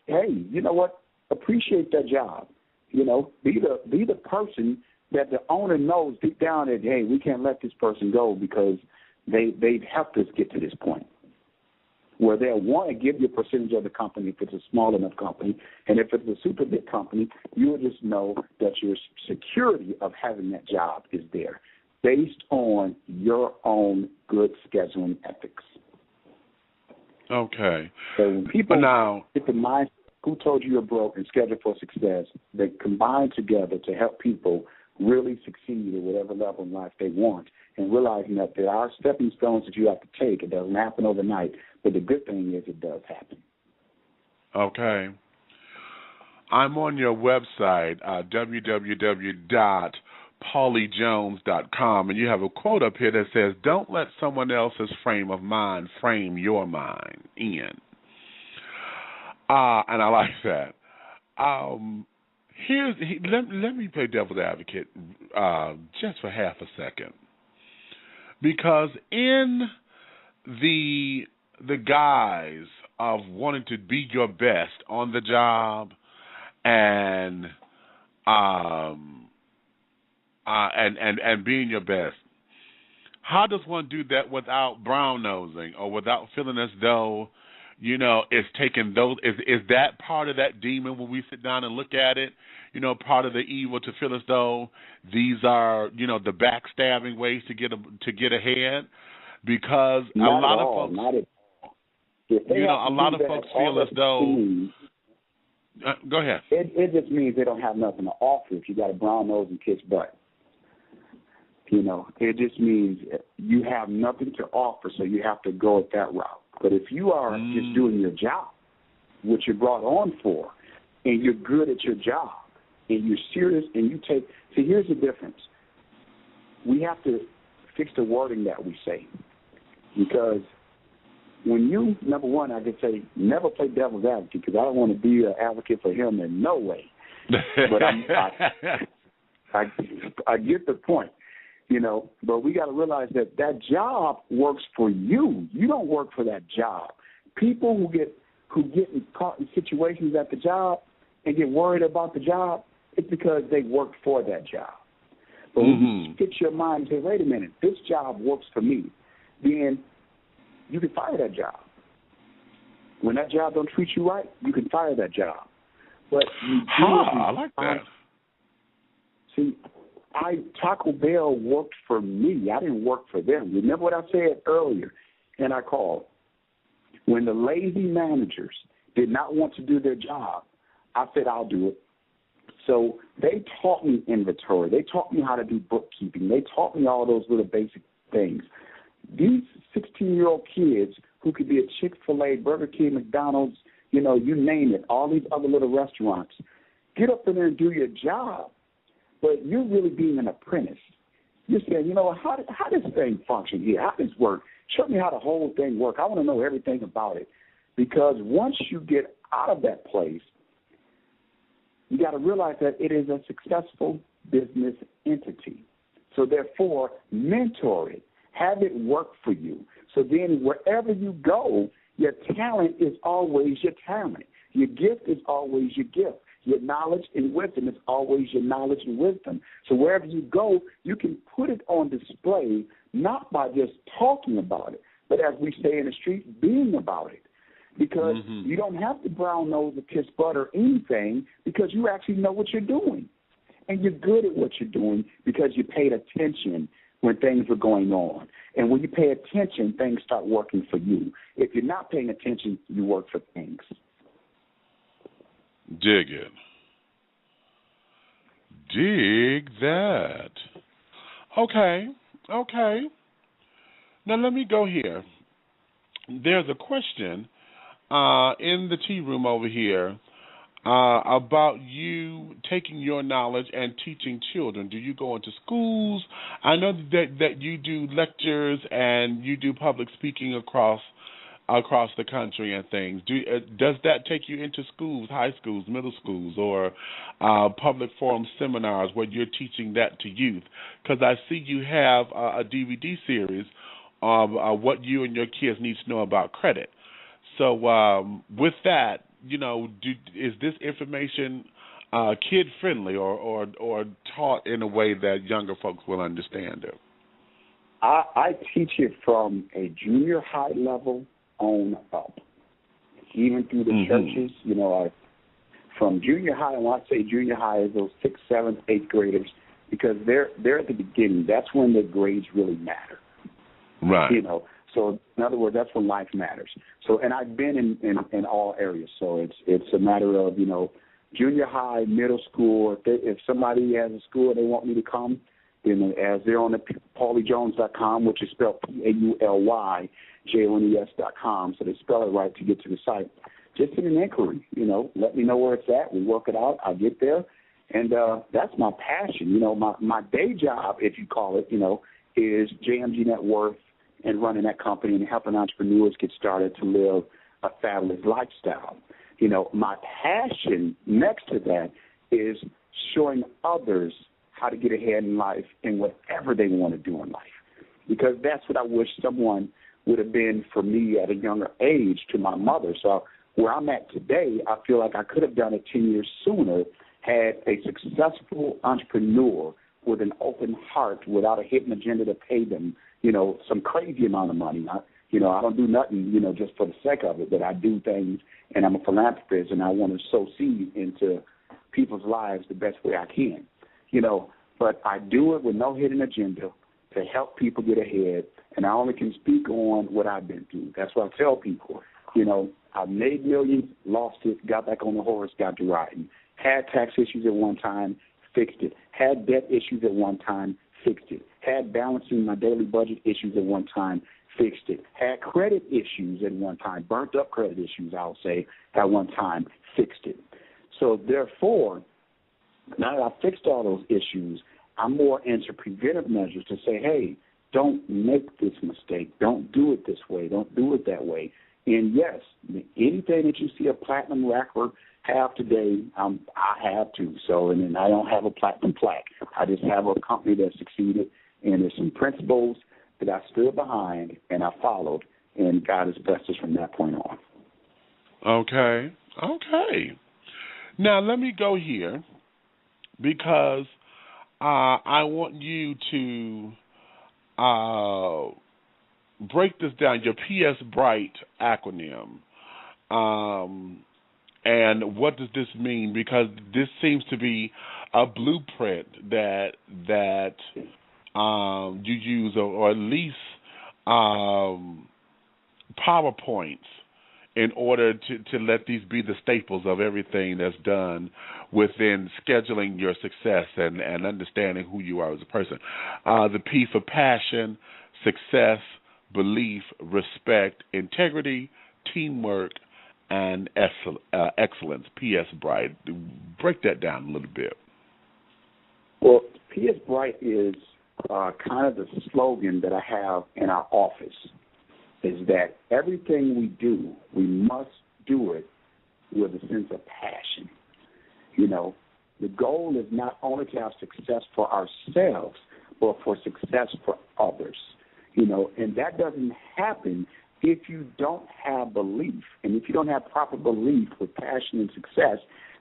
hey, you know what? Appreciate that job. Be the person that the owner knows deep down that, hey, we can't let this person go because they've helped us get to this point, where they'll want to give you a percentage of the company if it's a small enough company. And if it's a super big company, you'll just know that your security of having that job is there based on your own good scheduling ethics. Okay. So when people get the mindset, who told you you're broke and Scheduled for Success, they combine together to help people really succeed at whatever level in life they want, and realizing that there are stepping stones that you have to take. It doesn't happen overnight, but the good thing is it does happen. Okay. I'm on your website, www.pauliejones.com, and you have a quote up here that says, don't let someone else's frame of mind frame your mind in. And I like that. Let me play devil's advocate just for half a second, because in the guise of wanting to be your best on the job and being your best, how does one do that without brown nosing or without feeling as though it's taking those? Is that part of that demon when we sit down and look at it? Part of the evil to feel as though these are, the backstabbing ways to get ahead, because not a lot at of all, folks. not at If they You know, have a to lot do of that, folks all feel as that though. means, Go ahead. it just means they don't have nothing to offer if you got a brown nose and kiss butt. You know, it just means you have nothing to offer, so you have to go at that route. But if you are just doing your job, what you're brought on for, and you're good at your job, and you're serious, and you take, see, here's the difference. We have to fix the wording that we say. Because when you, number one, I could say, never play devil's advocate, because I don't want to be an advocate for him in no way. But I get the point. You know, but we got to realize that that job works for you. You don't work for that job. People who get caught in situations at the job and get worried about the job, it's because they work for that job. But when you fix your mind and say, wait a minute, this job works for me, then you can fire that job. When that job don't treat you right, you can fire that job. But you do I like that. See, Taco Bell worked for me. I didn't work for them. Remember what I said earlier in our call? When the lazy managers did not want to do their job, I said, I'll do it. So they taught me inventory. They taught me how to do bookkeeping. They taught me all those little basic things. These 16-year-old kids who could be at Chick-fil-A, Burger King, McDonald's, you know, you name it, all these other little restaurants, get up in there and do your job. But you're really being an apprentice. You're saying, you know, how does this thing function here? How does this work? Show me how the whole thing works. I want to know everything about it. Because once you get out of that place, you got to realize that it is a successful business entity. So therefore, mentor it. Have it work for you. So then wherever you go, your talent is always your talent. Your gift is always your gift. Your knowledge and wisdom is always your knowledge and wisdom. So wherever you go, you can put it on display, not by just talking about it, but as we say in the street, being about it. Because you don't have to brown nose or kiss butt or anything, because you actually know what you're doing. And you're good at what you're doing because you paid attention when things were going on. And when you pay attention, things start working for you. If you're not paying attention, you work for things. Dig it. Dig that. Okay. Now let me go here. There's a question in the tea room over here about you taking your knowledge and teaching children. Do you go into schools? I know that you do lectures and you do public speaking across the country and things. Does that take you into schools, high schools, middle schools, or public forum seminars where you're teaching that to youth? Because I see you have a DVD series of what you and your kids need to know about credit. So with that, you know, is this information kid-friendly or taught in a way that younger folks will understand it? I teach it from a junior high level on up, even through the churches. You know, from junior high, and when I say junior high, is those 6th, 7th, 8th graders, because they're at the beginning. That's when the grades really matter. Right. You know, so in other words, that's when life matters. So, and I've been in all areas. So it's a matter of, you know, junior high, middle school. If somebody has a school and they want me to come, then as they're on the PaulieJones.com, which is spelled PAULYJONES.com, so they spell it right to get to the site. Just send an inquiry, you know, let me know where it's at. We work it out. I get there. And that's my passion. You know, my day job, if you call it, you know, is JMG Net Worth and running that company and helping entrepreneurs get started to live a fabulous lifestyle. You know, my passion next to that is showing others how to get ahead in life in whatever they want to do in life. Because that's what I wish someone would have been for me at a younger age to my mother. So where I'm at today, I feel like I could have done it 10 years sooner had a successful entrepreneur with an open heart without a hidden agenda to pay them, you know, some crazy amount of money. I don't do nothing, you know, just for the sake of it, but I do things, and I'm a philanthropist, and I want to sow seed into people's lives the best way I can, you know. But I do it with no hidden agenda to help people get ahead, and I only can speak on what I've been through. That's what I tell people. I made millions, lost it, got back on the horse, got to riding. Had tax issues at one time, fixed it. Had debt issues at one time, fixed it. Had balancing my daily budget issues at one time, fixed it. Had credit issues at one time, burnt up credit issues, I'll say, at one time, fixed it. So therefore, now that I've fixed all those issues, I'm more into preventive measures to say, hey, don't make this mistake. Don't do it this way. Don't do it that way. And yes, anything that you see a platinum rapper have today, I have too. So, and then I don't have a platinum plaque. I just have a company that succeeded, and there's some principles that I stood behind and I followed, and God has blessed us from that point on. Okay. Now let me go here because I want you to break this down, your PS Bright acronym. And what does this mean? Because this seems to be a blueprint that you use, or at least PowerPoints, in order to let these be the staples of everything that's done within scheduling your success and understanding who you are as a person. The P for passion, success, belief, respect, integrity, teamwork, and excellence. PS Bright. Break that down a little bit. Well, PS Bright is kind of the slogan that I have in our office, is that everything we do, we must do it with a sense of passion. The goal is not only to have success for ourselves, but for success for others. And that doesn't happen if you don't have belief. And if you don't have proper belief with passion and success,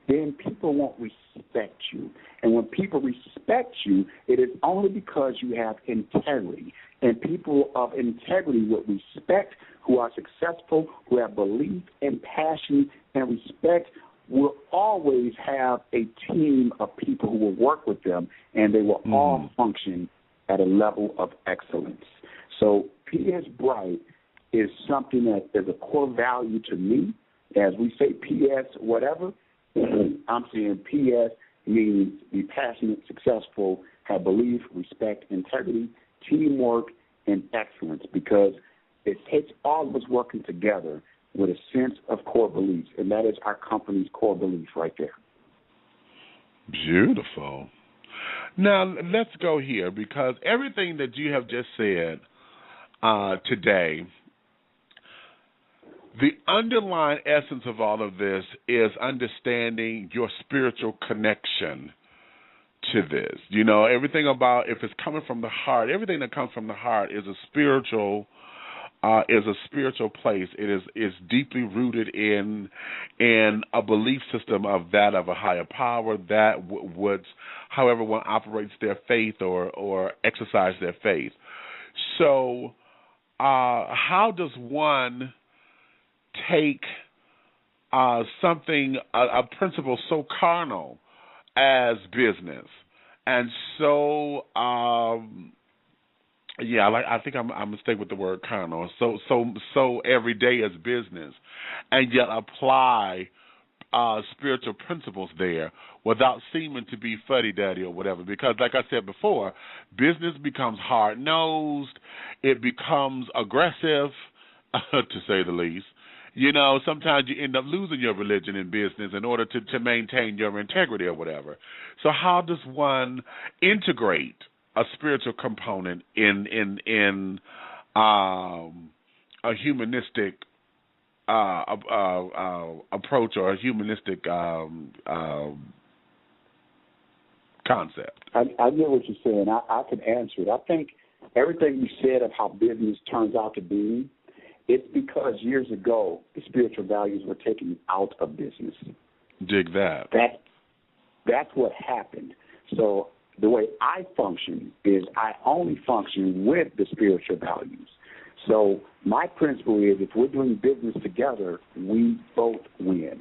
then people won't respect you. And when people respect you, it is only because you have integrity. And people of integrity with respect, who are successful, who have belief and passion and respect, will always have a team of people who will work with them, and they will all function at a level of excellence. So PS Bright is something that is a core value to me. As we say PS whatever, I'm saying PS means be passionate, successful, have belief, respect, integrity, teamwork, and excellence, because it takes all of us working together with a sense of core beliefs, and that is our company's core belief right there. Beautiful. Now, let's go here, because everything that you have just said today, the underlying essence of all of this is understanding your spiritual connection to this. Everything about, if it's coming from the heart, everything that comes from the heart is a spiritual place. It is deeply rooted in a belief system of that of a higher power, that would, however one operates their faith or exercise their faith. So how does one take something, a principle so carnal as business, and so I think I'm gonna stick with the word carnal. So every day as business, and yet apply spiritual principles there without seeming to be fuddy-duddy or whatever. Because, like I said before, business becomes hard-nosed, it becomes aggressive, to say the least. Sometimes you end up losing your religion in business in order to maintain your integrity or whatever. So how does one integrate a spiritual component in a humanistic approach or a humanistic concept? I get what you're saying. I can answer it. I think everything you said of how business turns out to be, it's because years ago the spiritual values were taken out of business. Dig that. That's what happened. So the way I function is I only function with the spiritual values. So my principle is, if we're doing business together, we both win.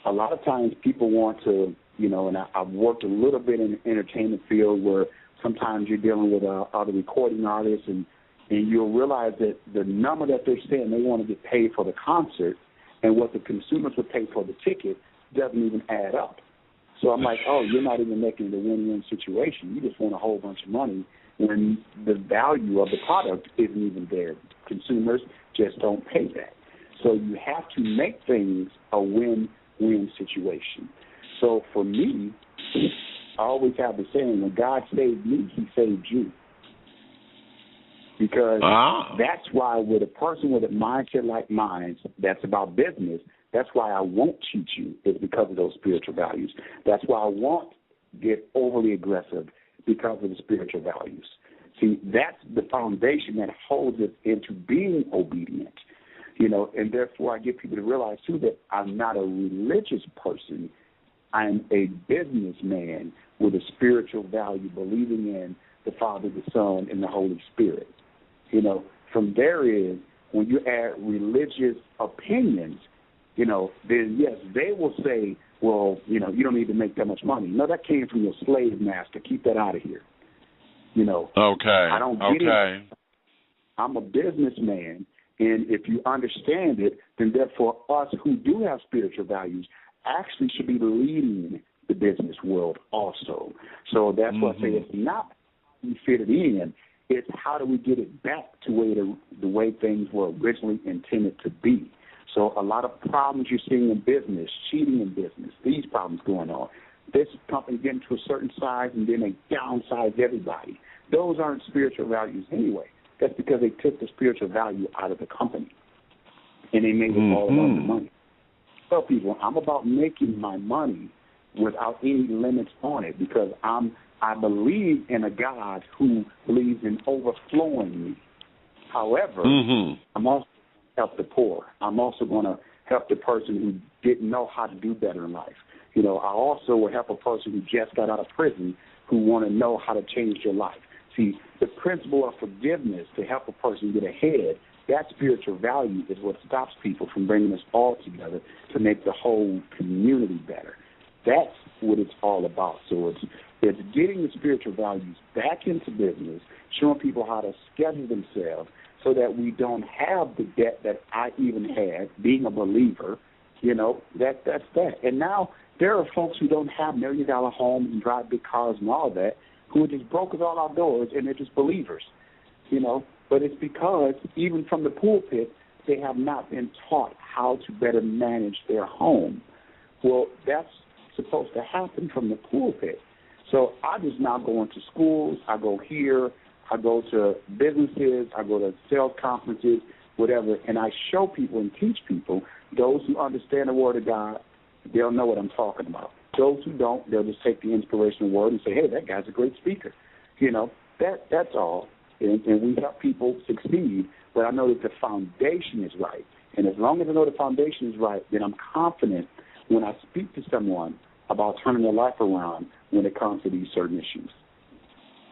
A lot of times people want to, and I've worked a little bit in the entertainment field where sometimes you're dealing with other recording artists, and and you'll realize that the number that they're saying they want to get paid for the concert and what the consumers would pay for the ticket doesn't even add up. So I'm like, oh, you're not even making the win-win situation. You just want a whole bunch of money when the value of the product isn't even there. Consumers just don't pay that. So you have to make things a win-win situation. So for me, I always have the saying, when God saved me, he saved you. Because that's why with a person with a mindset like mine that's about business, that's why I won't cheat you, is because of those spiritual values. That's why I won't get overly aggressive, because of the spiritual values. See, that's the foundation that holds us into being obedient, and therefore I get people to realize, too, that I'm not a religious person. I'm a businessman with a spiritual value, believing in the Father, the Son, and the Holy Spirit. From there is, when you add religious opinions, then yes, they will say, well, you don't need to make that much money. No, that came from your slave master. Keep that out of here. Okay. I don't get it. I'm a businessman, and if you understand it, then therefore us who do have spiritual values actually should be leading the business world also. So that's why I say it's not we fit it in. It's how do we get it back to the way things were originally intended to be. So a lot of problems you're seeing in business, cheating in business, these problems going on. This company getting to a certain size and then they downsize everybody. Those aren't spiritual values anyway. That's because they took the spiritual value out of the company and they made it all about the money. Tell people, I'm about making my money without any limits on it, because I believe in a God who believes in overflowing me. However, I'm also help the poor. I'm also going to help the person who didn't know how to do better in life. I also will help a person who just got out of prison who want to know how to change their life. See, the principle of forgiveness to help a person get ahead, that spiritual value is what stops people from bringing us all together to make the whole community better. That's what it's all about. So it's getting the spiritual values back into business, showing people how to schedule themselves so that we don't have the debt that I even had, being a believer, that's that. And now there are folks who don't have $1 million homes and drive big cars and all that, who are just broke as all outdoors, and they're just believers, But it's because even from the pulpit, they have not been taught how to better manage their home. Well, that's supposed to happen from the pulpit. So I just now go into schools, I go here, I go to businesses, I go to sales conferences, whatever, and I show people and teach people. Those who understand the Word of God, they'll know what I'm talking about. Those who don't, they'll just take the inspirational word and say, hey, that guy's a great speaker. That's all. And we help people succeed, but I know that the foundation is right. And as long as I know the foundation is right, then I'm confident when I speak to someone about turning their life around when it comes to these certain issues.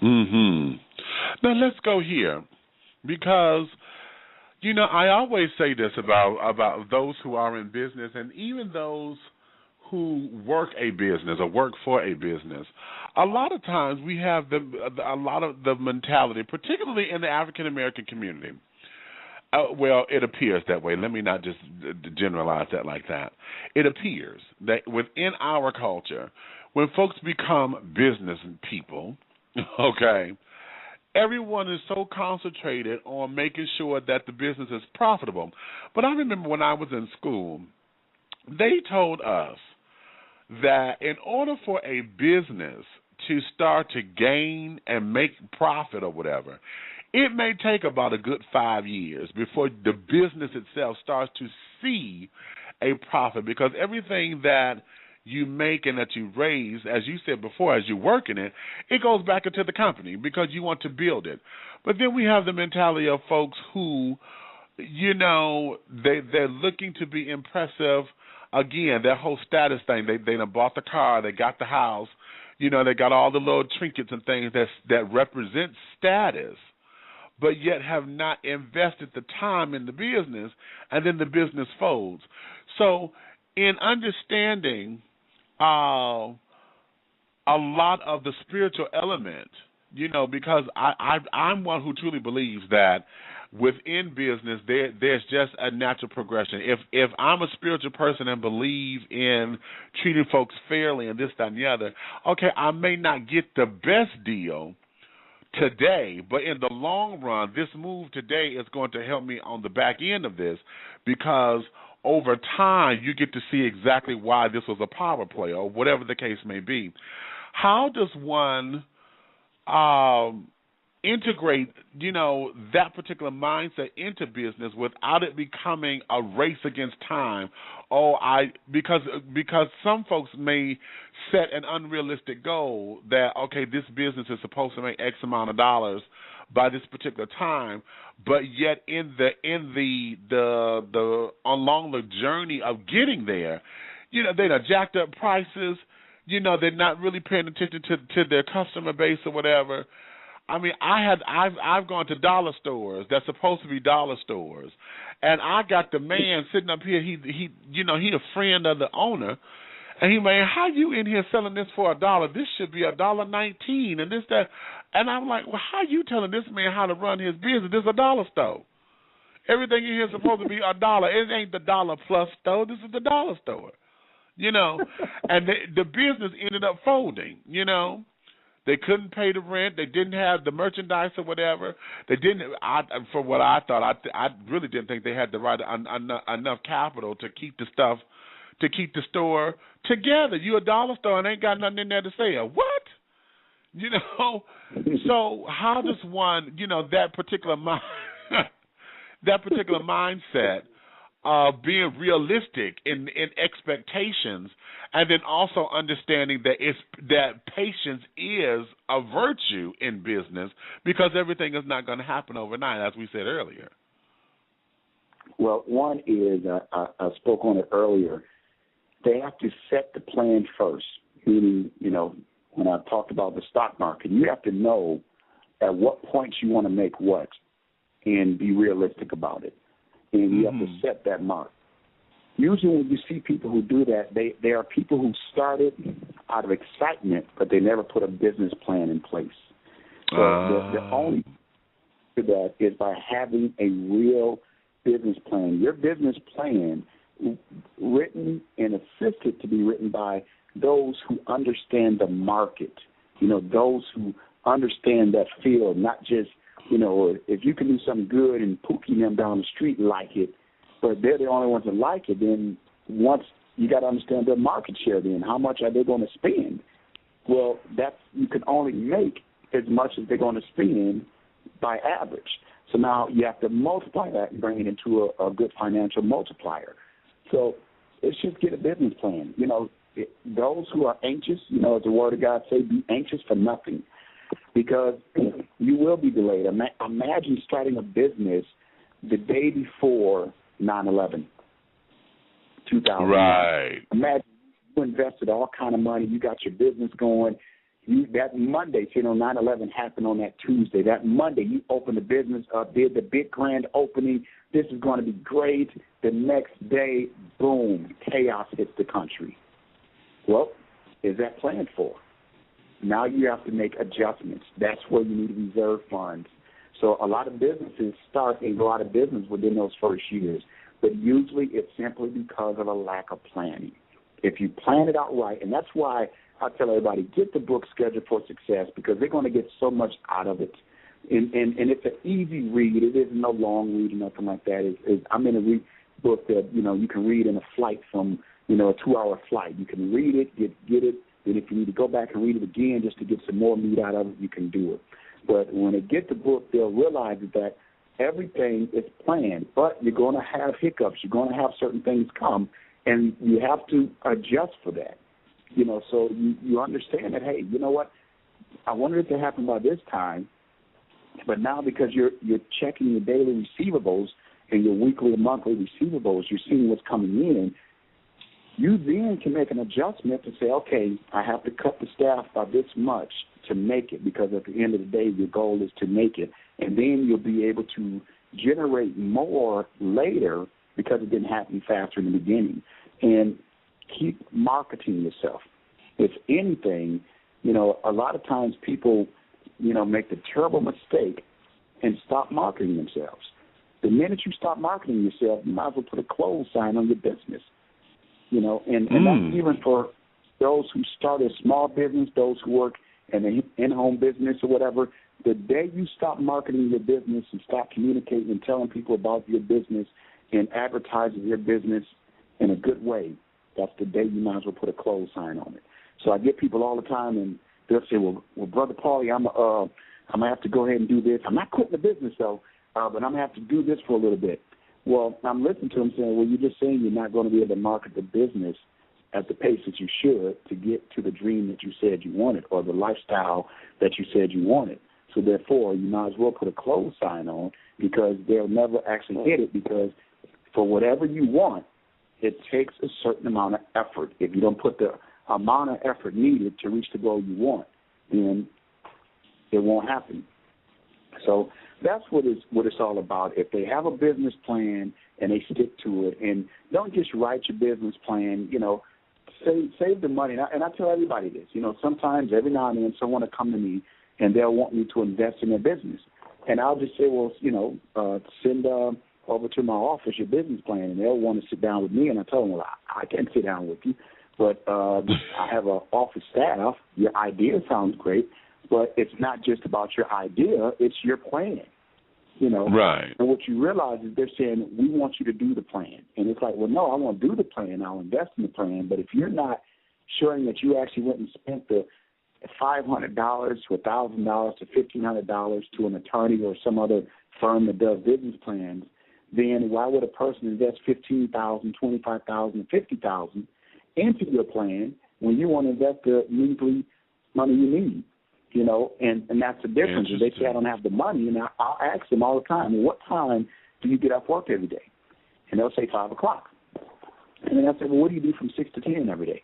Now, let's go here, because, I always say this about those who are in business, and even those who work a business or work for a business. A lot of times we have a lot of the mentality, particularly in the African-American community. Well, it appears that way. Let me not just generalize that like that. It appears that within our culture, when folks become business people, okay, everyone is so concentrated on making sure that the business is profitable. But I remember when I was in school, they told us that in order for a business to start to gain and make profit or whatever, it may take about a good 5 years before the business itself starts to see a profit, because everything that you make and that you raise, as you said before, as you work in it, it goes back into the company because you want to build it. But then we have the mentality of folks who, they're looking to be impressive. Again, that whole status thing, they done bought the car, they got the house, they got all the little trinkets and things that represent status, but yet have not invested the time in the business, and then the business folds. So in understanding a lot of the spiritual element because I'm one who truly believes that within business there's just a natural progression. If I'm a spiritual person and believe in treating folks fairly and this, that, and the other, okay, I may not get the best deal today, but in the long run, this move today is going to help me on the back end of this, because over time you get to see exactly why this was a power play or whatever the case may be. How does one integrate, that particular mindset into business without it becoming a race against time? Because some folks may set an unrealistic goal that, okay, this business is supposed to make X amount of dollars by this particular time, but yet in the along the journey of getting there, they done jacked up prices. They're not really paying attention to their customer base or whatever. I mean, I've gone to dollar stores that's supposed to be dollar stores, and I got the man sitting up here. He a friend of the owner, and he, man, how you in here selling this for $1? This should be $1.19, and this, that. And I'm like, well, how you telling this man how to run his business? This is a dollar store. Everything in here is supposed to be $1. It ain't the dollar plus store. This is the dollar store. And the business ended up folding. They couldn't pay the rent. They didn't have the merchandise or whatever. They didn't. For what I thought, I really didn't think they had the right enough capital to keep the stuff, to keep the store together. You a dollar store and ain't got nothing in there to sell. What? So how does one, that particular mindset of being realistic in expectations, and then also understanding that patience is a virtue in business, because everything is not going to happen overnight, as we said earlier. Well, one is, I spoke on it earlier, they have to set the plan first, meaning, when I talked about the stock market, you have to know at what point you want to make what and be realistic about it. And you have to set that mark. Usually when you see people who do that, they are people who started out of excitement, but they never put a business plan in place. So the only way to that is by having a real business plan. Your business plan, written and assisted to be written by those who understand the market, those who understand that field, not just, if you can do something good and Pookie them down the street like it, but they're the only ones that like it, then once you got to understand their market share, then how much are they going to spend? Well, you can only make as much as they're going to spend by average. So now you have to multiply that and bring it into a good financial multiplier. So it's just get a business plan. Those who are anxious, as the Word of God say, be anxious for nothing, because you will be delayed. Imagine starting a business the day before 9/11, 2000. Right. Imagine you invested all kind of money. You got your business going. That Monday, 9/11 happened on that Tuesday. That Monday, you opened the business up, did the big grand opening. This is going to be great. The next day, boom, chaos hits the country. Well, is that planned for? Now you have to make adjustments. That's where you need reserve funds. So a lot of businesses start and go out of business within those first years, but usually it's simply because of a lack of planning. If you plan it out right, and that's why I tell everybody, get the book Schedule for Success, because they're going to get so much out of it. And it's an easy read. It isn't no long read or nothing like that. I'm in a book that, you can read in a flight from, a 2-hour flight. You can read it, get it, and if you need to go back and read it again just to get some more meat out of it, you can do it. But when they get the book, they'll realize that everything is planned, but you're going to have hiccups. You're going to have certain things come, and you have to adjust for that. So you understand that, hey, you know what? I wanted it to happen by this time, but now because you're checking your daily receivables and your weekly and monthly receivables, you're seeing what's coming in, you then can make an adjustment to say, okay, I have to cut the staff by this much to make it, because at the end of the day, your goal is to make it. And then you'll be able to generate more later because it didn't happen faster in the beginning. And keep marketing yourself. If anything, a lot of times people make the terrible mistake and stop marketing themselves. The minute you stop marketing yourself, you might as well put a close sign on your business. And that's even for those who start a small business, those who work in an in-home business or whatever. The day you stop marketing your business and stop communicating and telling people about your business and advertising your business in a good way, that's the day you might as well put a close sign on it. So I get people all the time, and they'll say, well Brother Paulie, I'm going to have to go ahead and do this. I'm not quitting the business, though, but I'm going to have to do this for a little bit. Well, I'm listening to them saying, well, you're just saying you're not going to be able to market the business at the pace that you should to get to the dream that you said you wanted or the lifestyle that you said you wanted. So, therefore, you might as well put a close sign on because they'll never actually hit it because for whatever you want, it takes a certain amount of effort. If you don't put the amount of effort needed to reach the goal you want, then it won't happen. So that's what it's all about. If they have a business plan and they stick to it, and don't just write your business plan, save the money. And I tell everybody this, sometimes every now and then someone will come to me and they'll want me to invest in their business. And I'll just say, well, send over to my office your business plan, and they'll want to sit down with me. And I tell them, well, I can't sit down with you, but I have an office staff. Your idea sounds great, but it's not just about your idea, it's your plan. Right. And what you realize is they're saying, we want you to do the plan. And it's like, well, no, I won't do the plan. I'll invest in the plan. But if you're not showing that you actually went and spent the $500 to $1,000 to $1,500 to an attorney or some other firm that does business plans, then why would a person invest $15,000, $25,000, $50,000 into your plan when you want to invest the measly money you need? And that's the difference. If they say I don't have the money, and I'll ask them all the time, well, what time do you get off work every day? And they'll say 5 o'clock. And then I'll say, well, what do you do from 6 to 10 every day?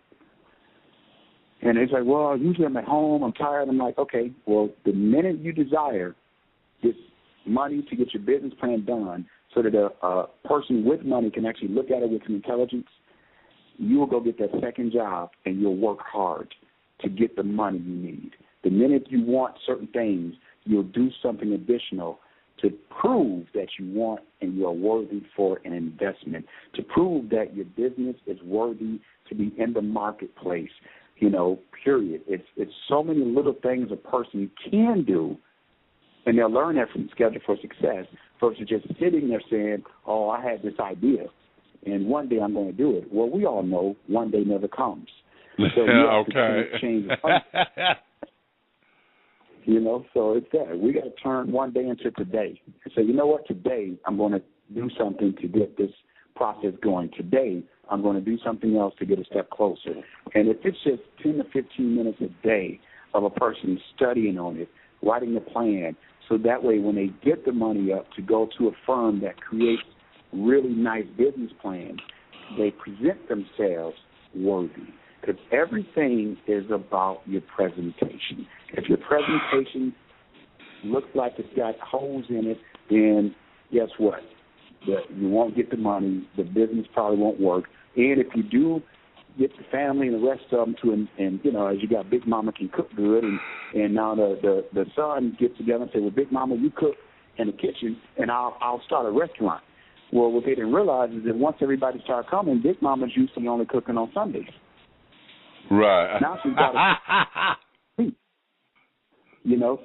And they're like, well, usually I'm at home, I'm tired. I'm like, okay, well, the minute you desire this money to get your business plan done so that a person with money can actually look at it with some intelligence, you will go get that second job and you'll work hard to get the money you need. The minute you want certain things, you'll do something additional to prove that you want and you are worthy for an investment, to prove that your business is worthy to be in the marketplace, period. It's so many little things a person can do, and they'll learn that from Schedule for Success versus just sitting there saying, oh, I had this idea, and one day I'm going to do it. Well, we all know one day never comes. So you have to change the so it's that. We got to turn one day into today and say, you know what, today I'm going to do something to get this process going. Today I'm going to do something else to get a step closer. And if it's just 10 to 15 minutes a day of a person studying on it, writing a plan, so that way when they get the money up to go to a firm that creates really nice business plans, they present themselves worthy. Because everything is about your presentation. If your presentation looks like it's got holes in it, then guess what? You won't get the money. The business probably won't work. And if you do get the family and the rest of them to, and as you got Big Mama can cook good, and now the son gets together and say, well, Big Mama, you cook in the kitchen, and I'll start a restaurant. Well, what they didn't realize is that once everybody started coming, Big Mama's usually only cooking on Sundays. Right. Now she's got to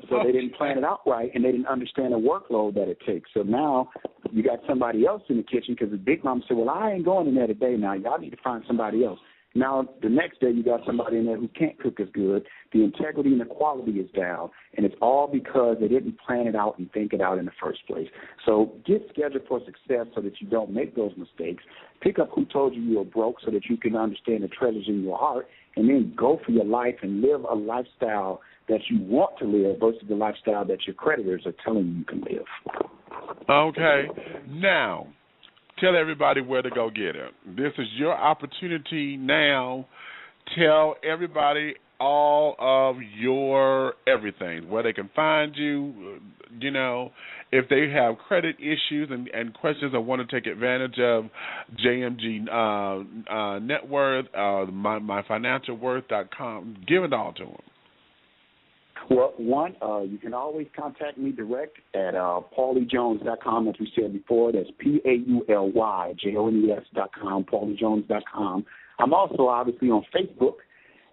so they didn't plan it out right, and they didn't understand the workload that it takes. So now you got somebody else in the kitchen because the Big Mama said, well, I ain't going in there today now. Y'all need to find somebody else. Now the next day you got somebody in there who can't cook as good. The integrity and the quality is down, and it's all because they didn't plan it out and think it out in the first place. So get scheduled for success so that you don't make those mistakes. Pick up who told you were broke so that you can understand the treasures in your heart, and then go for your life and live a lifestyle that you want to live versus the lifestyle that your creditors are telling you can live. Okay. Now, tell everybody where to go get it. This is your opportunity now. Tell everybody all of your everything, where they can find you, if they have credit issues and questions and want to take advantage of JMG Net Worth, myfinancialworth.com. Give it all to them. Well, one, you can always contact me direct at pauliejones.com, as we said before. That's PAULYJONES.com, pauliejones.com. I'm also obviously on Facebook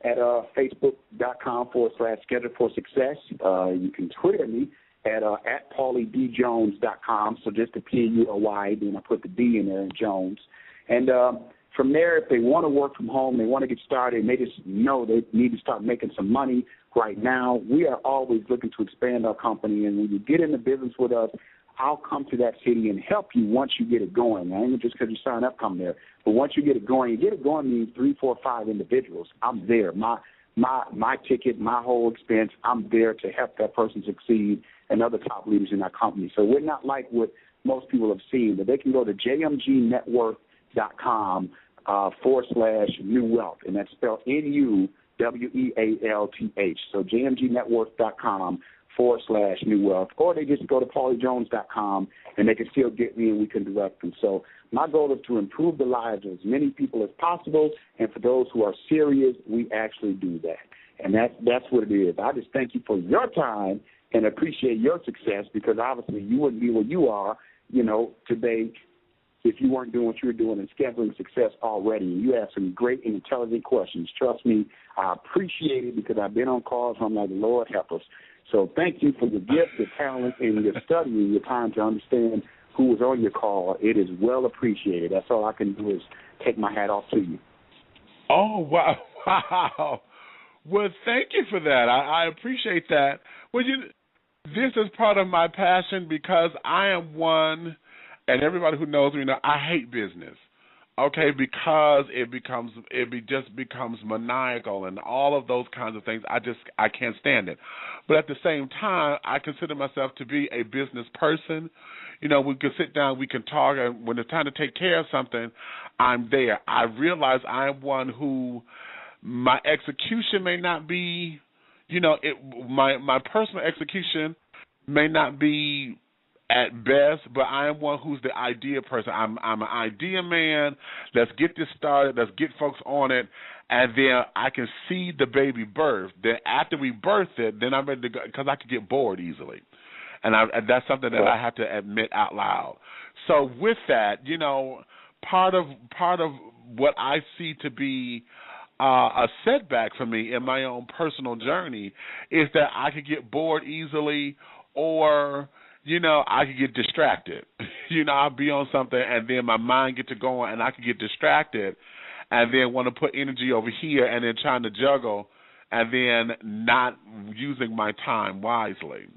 at facebook.com/Schedule for Success. You can Twitter me at pauliedjones.com. So just the PAULY, then I put the D in there, and Jones. And from there, if they want to work from home, they want to get started, and they just know they need to start making some money right now, we are always looking to expand our company. And when you get into business with us, I'll come to that city and help you once you get it going. I ain't just because you sign up, come there. But once you get it going means 3, 4, 5 individuals. I'm there. My ticket, my whole expense, I'm there to help that person succeed and other top leaders in our company. So we're not like what most people have seen, but they can go to jmgnetwork.com /new wealth, and that's spelled NUWEALTH. So jmgnetwork.com /new wealth, or they just go to pauliejones.com and they can still get me and we can direct them. So my goal is to improve the lives of as many people as possible, and for those who are serious, we actually do that. And that's what it is. I just thank you for your time and appreciate your success, because obviously you wouldn't be where you are, today if you weren't doing what you were doing and scheduling success already. You asked some great and intelligent questions. Trust me, I appreciate it, because I've been on calls where I'm like, Lord help us. So thank you for your gift, your talent, and your study and your time to understand who was on your call. It is well appreciated. That's all I can do is take my hat off to you. Oh, wow. Wow. Well, thank you for that. I appreciate that. Well, this is part of my passion, because I am one, and everybody who knows me, I hate business. Okay, because it just becomes maniacal and all of those kinds of things. I can't stand it. But at the same time, I consider myself to be a business person. We can sit down, we can talk, and when it's time to take care of something, I'm there. I realize I am one who my execution may not be, my personal execution may not be at best, but I am one who's the idea person. I'm an idea man. Let's get this started. Let's get folks on it, and then I can see the baby birth. Then after we birth it, then I'm ready to go, because I could get bored easily, and that's something that I have to admit out loud. So with that, part of what I see to be a setback for me in my own personal journey is that I could get bored easily, or I could get distracted. I'll be on something and then my mind get to going and I could get distracted and then want to put energy over here and then trying to juggle and then not using my time wisely.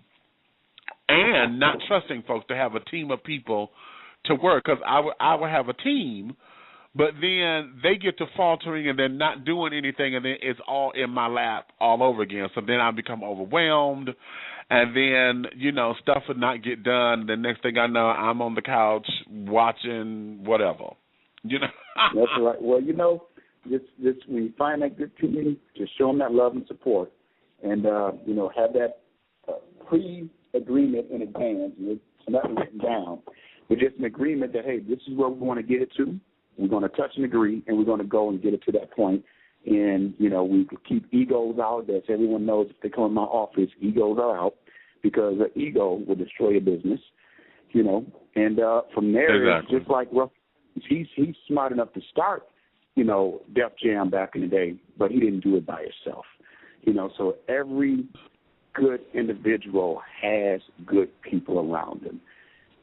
And not trusting folks to have a team of people to work, because I would have a team, but then they get to faltering and then not doing anything, and then it's all in my lap all over again. So then I become overwhelmed, and then, stuff would not get done. The next thing I know, I'm on the couch watching whatever. That's right. Well, just when you find that good team, just show them that love and support, and have that pre-agreement in advance. It's nothing written down, but just an agreement that, hey, this is where we want to get it to. We're going to touch and agree, and we're going to go and get it to that point. And, we keep egos out. As everyone knows, if they come in my office, egos are out, because an ego will destroy your business, And from there, exactly. It's just like, well, he's smart enough to start, Def Jam back in the day, but he didn't do it by himself. So every good individual has good people around them.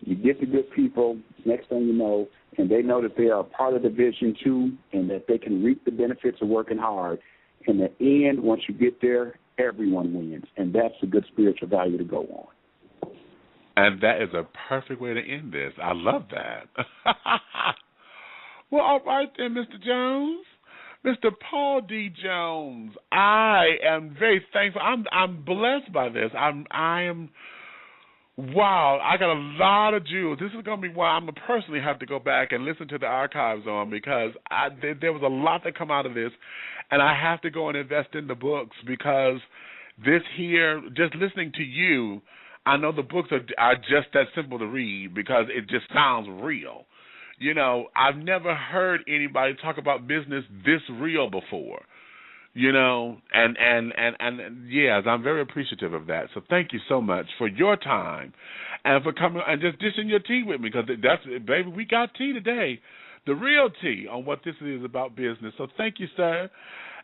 You get the good people, next thing you know, and they know that they are a part of the vision too, and that they can reap the benefits of working hard. In the end, once you get there, everyone wins, and that's a good spiritual value to go on. And that is a perfect way to end this. I love that. Well, all right then, Mr. Jones. Mr. Paul D. Jones, I am very thankful. I'm blessed by this. I am. Wow, I got a lot of jewels. This is going to be why I'm going to personally have to go back and listen to the archives on, because there was a lot that come out of this, and I have to go and invest in the books, because this here, just listening to you, I know the books are just that simple to read, because it just sounds real. I've never heard anybody talk about business this real before. and yes, I'm very appreciative of that. So thank you so much for your time and for coming and just dishing your tea with me, because that's, baby, we got tea today, the real tea on what this is about business. So thank you, sir,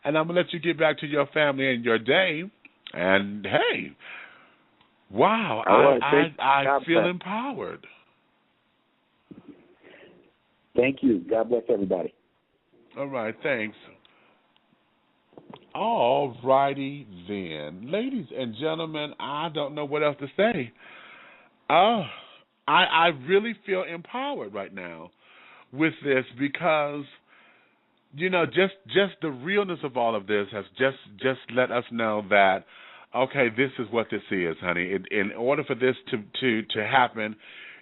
and I'm gonna let you get back to your family and your day. And hey, wow, I feel empowered. Thank you. God bless everybody. All right, thanks. All righty then. Ladies and gentlemen, I don't know what else to say. I really feel empowered right now with this, because, just the realness of all of this has just let us know that, okay, this is what this is, honey. In order for this to happen,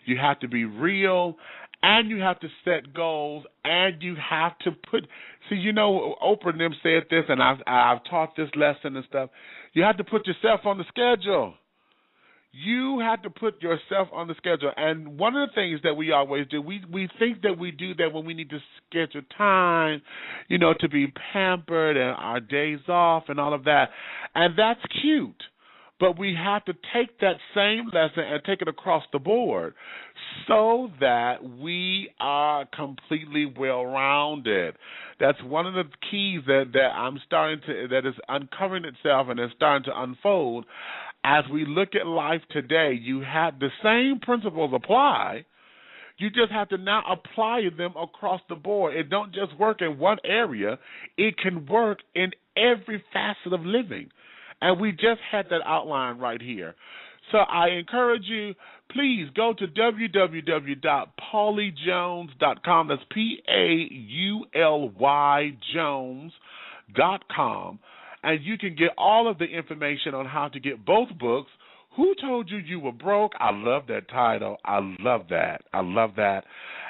you have to be real, and you have to set goals, and you have to put. See, Oprah and them said this, and I've taught this lesson and stuff. You have to put yourself on the schedule. You have to put yourself on the schedule. And one of the things that we always do, we think that we do that when we need to schedule time, to be pampered and our days off and all of that. And that's cute. But we have to take that same lesson and take it across the board so that we are completely well-rounded. That's one of the keys that is uncovering itself and is starting to unfold. As we look at life today, you have the same principles apply. You just have to now apply them across the board. It don't just work in one area. It can work in every facet of living. And we just had that outline right here. So I encourage you, please go to www.paulyjones.com. That's PAULY Jones.com. And you can get all of the information on how to get both books. Who Told You You Were Broke? I love that title. I love that.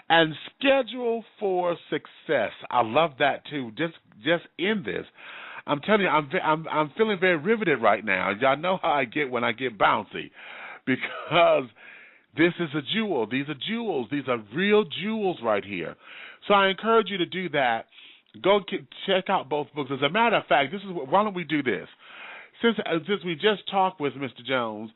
And Schedule for Success. I love that too. Just in this. I'm telling you, I'm feeling very riveted right now. Y'all know how I get when I get bouncy, because this is a jewel. These are jewels. These are real jewels right here. So I encourage you to do that. Go check out both books. As a matter of fact, why don't we do this? Since we just talked with Mr. Jones,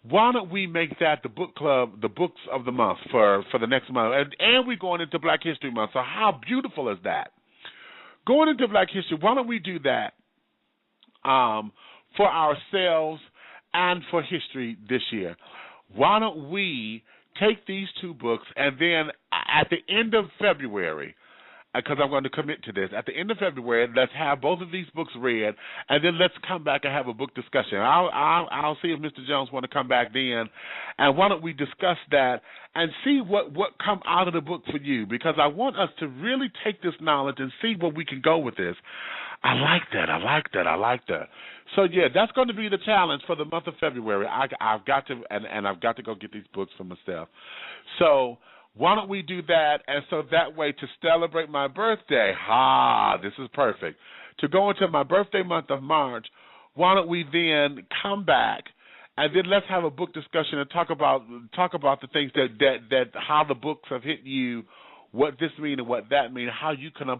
why don't we make that the book club, the books of the month for the next month? And we're going into Black History Month. So how beautiful is that? Going into Black History, why don't we do that for ourselves and for history this year? Why don't we take these two books, and then at the end of February, because I'm going to commit to this, at the end of February, let's have both of these books read, and then let's come back and have a book discussion. I'll see if Mr. Jones want to come back then, and why don't we discuss that and see what come out of the book for you, because I want us to really take this knowledge and see where we can go with this. I like that. So, yeah, that's going to be the challenge for the month of February. I've got to go get these books for myself. So why don't we do that? And so that way, to celebrate my birthday, this is perfect. To go into my birthday month of March, why don't we then come back and then let's have a book discussion and talk about the things that how the books have hit you, what this means and what that means, how you can apply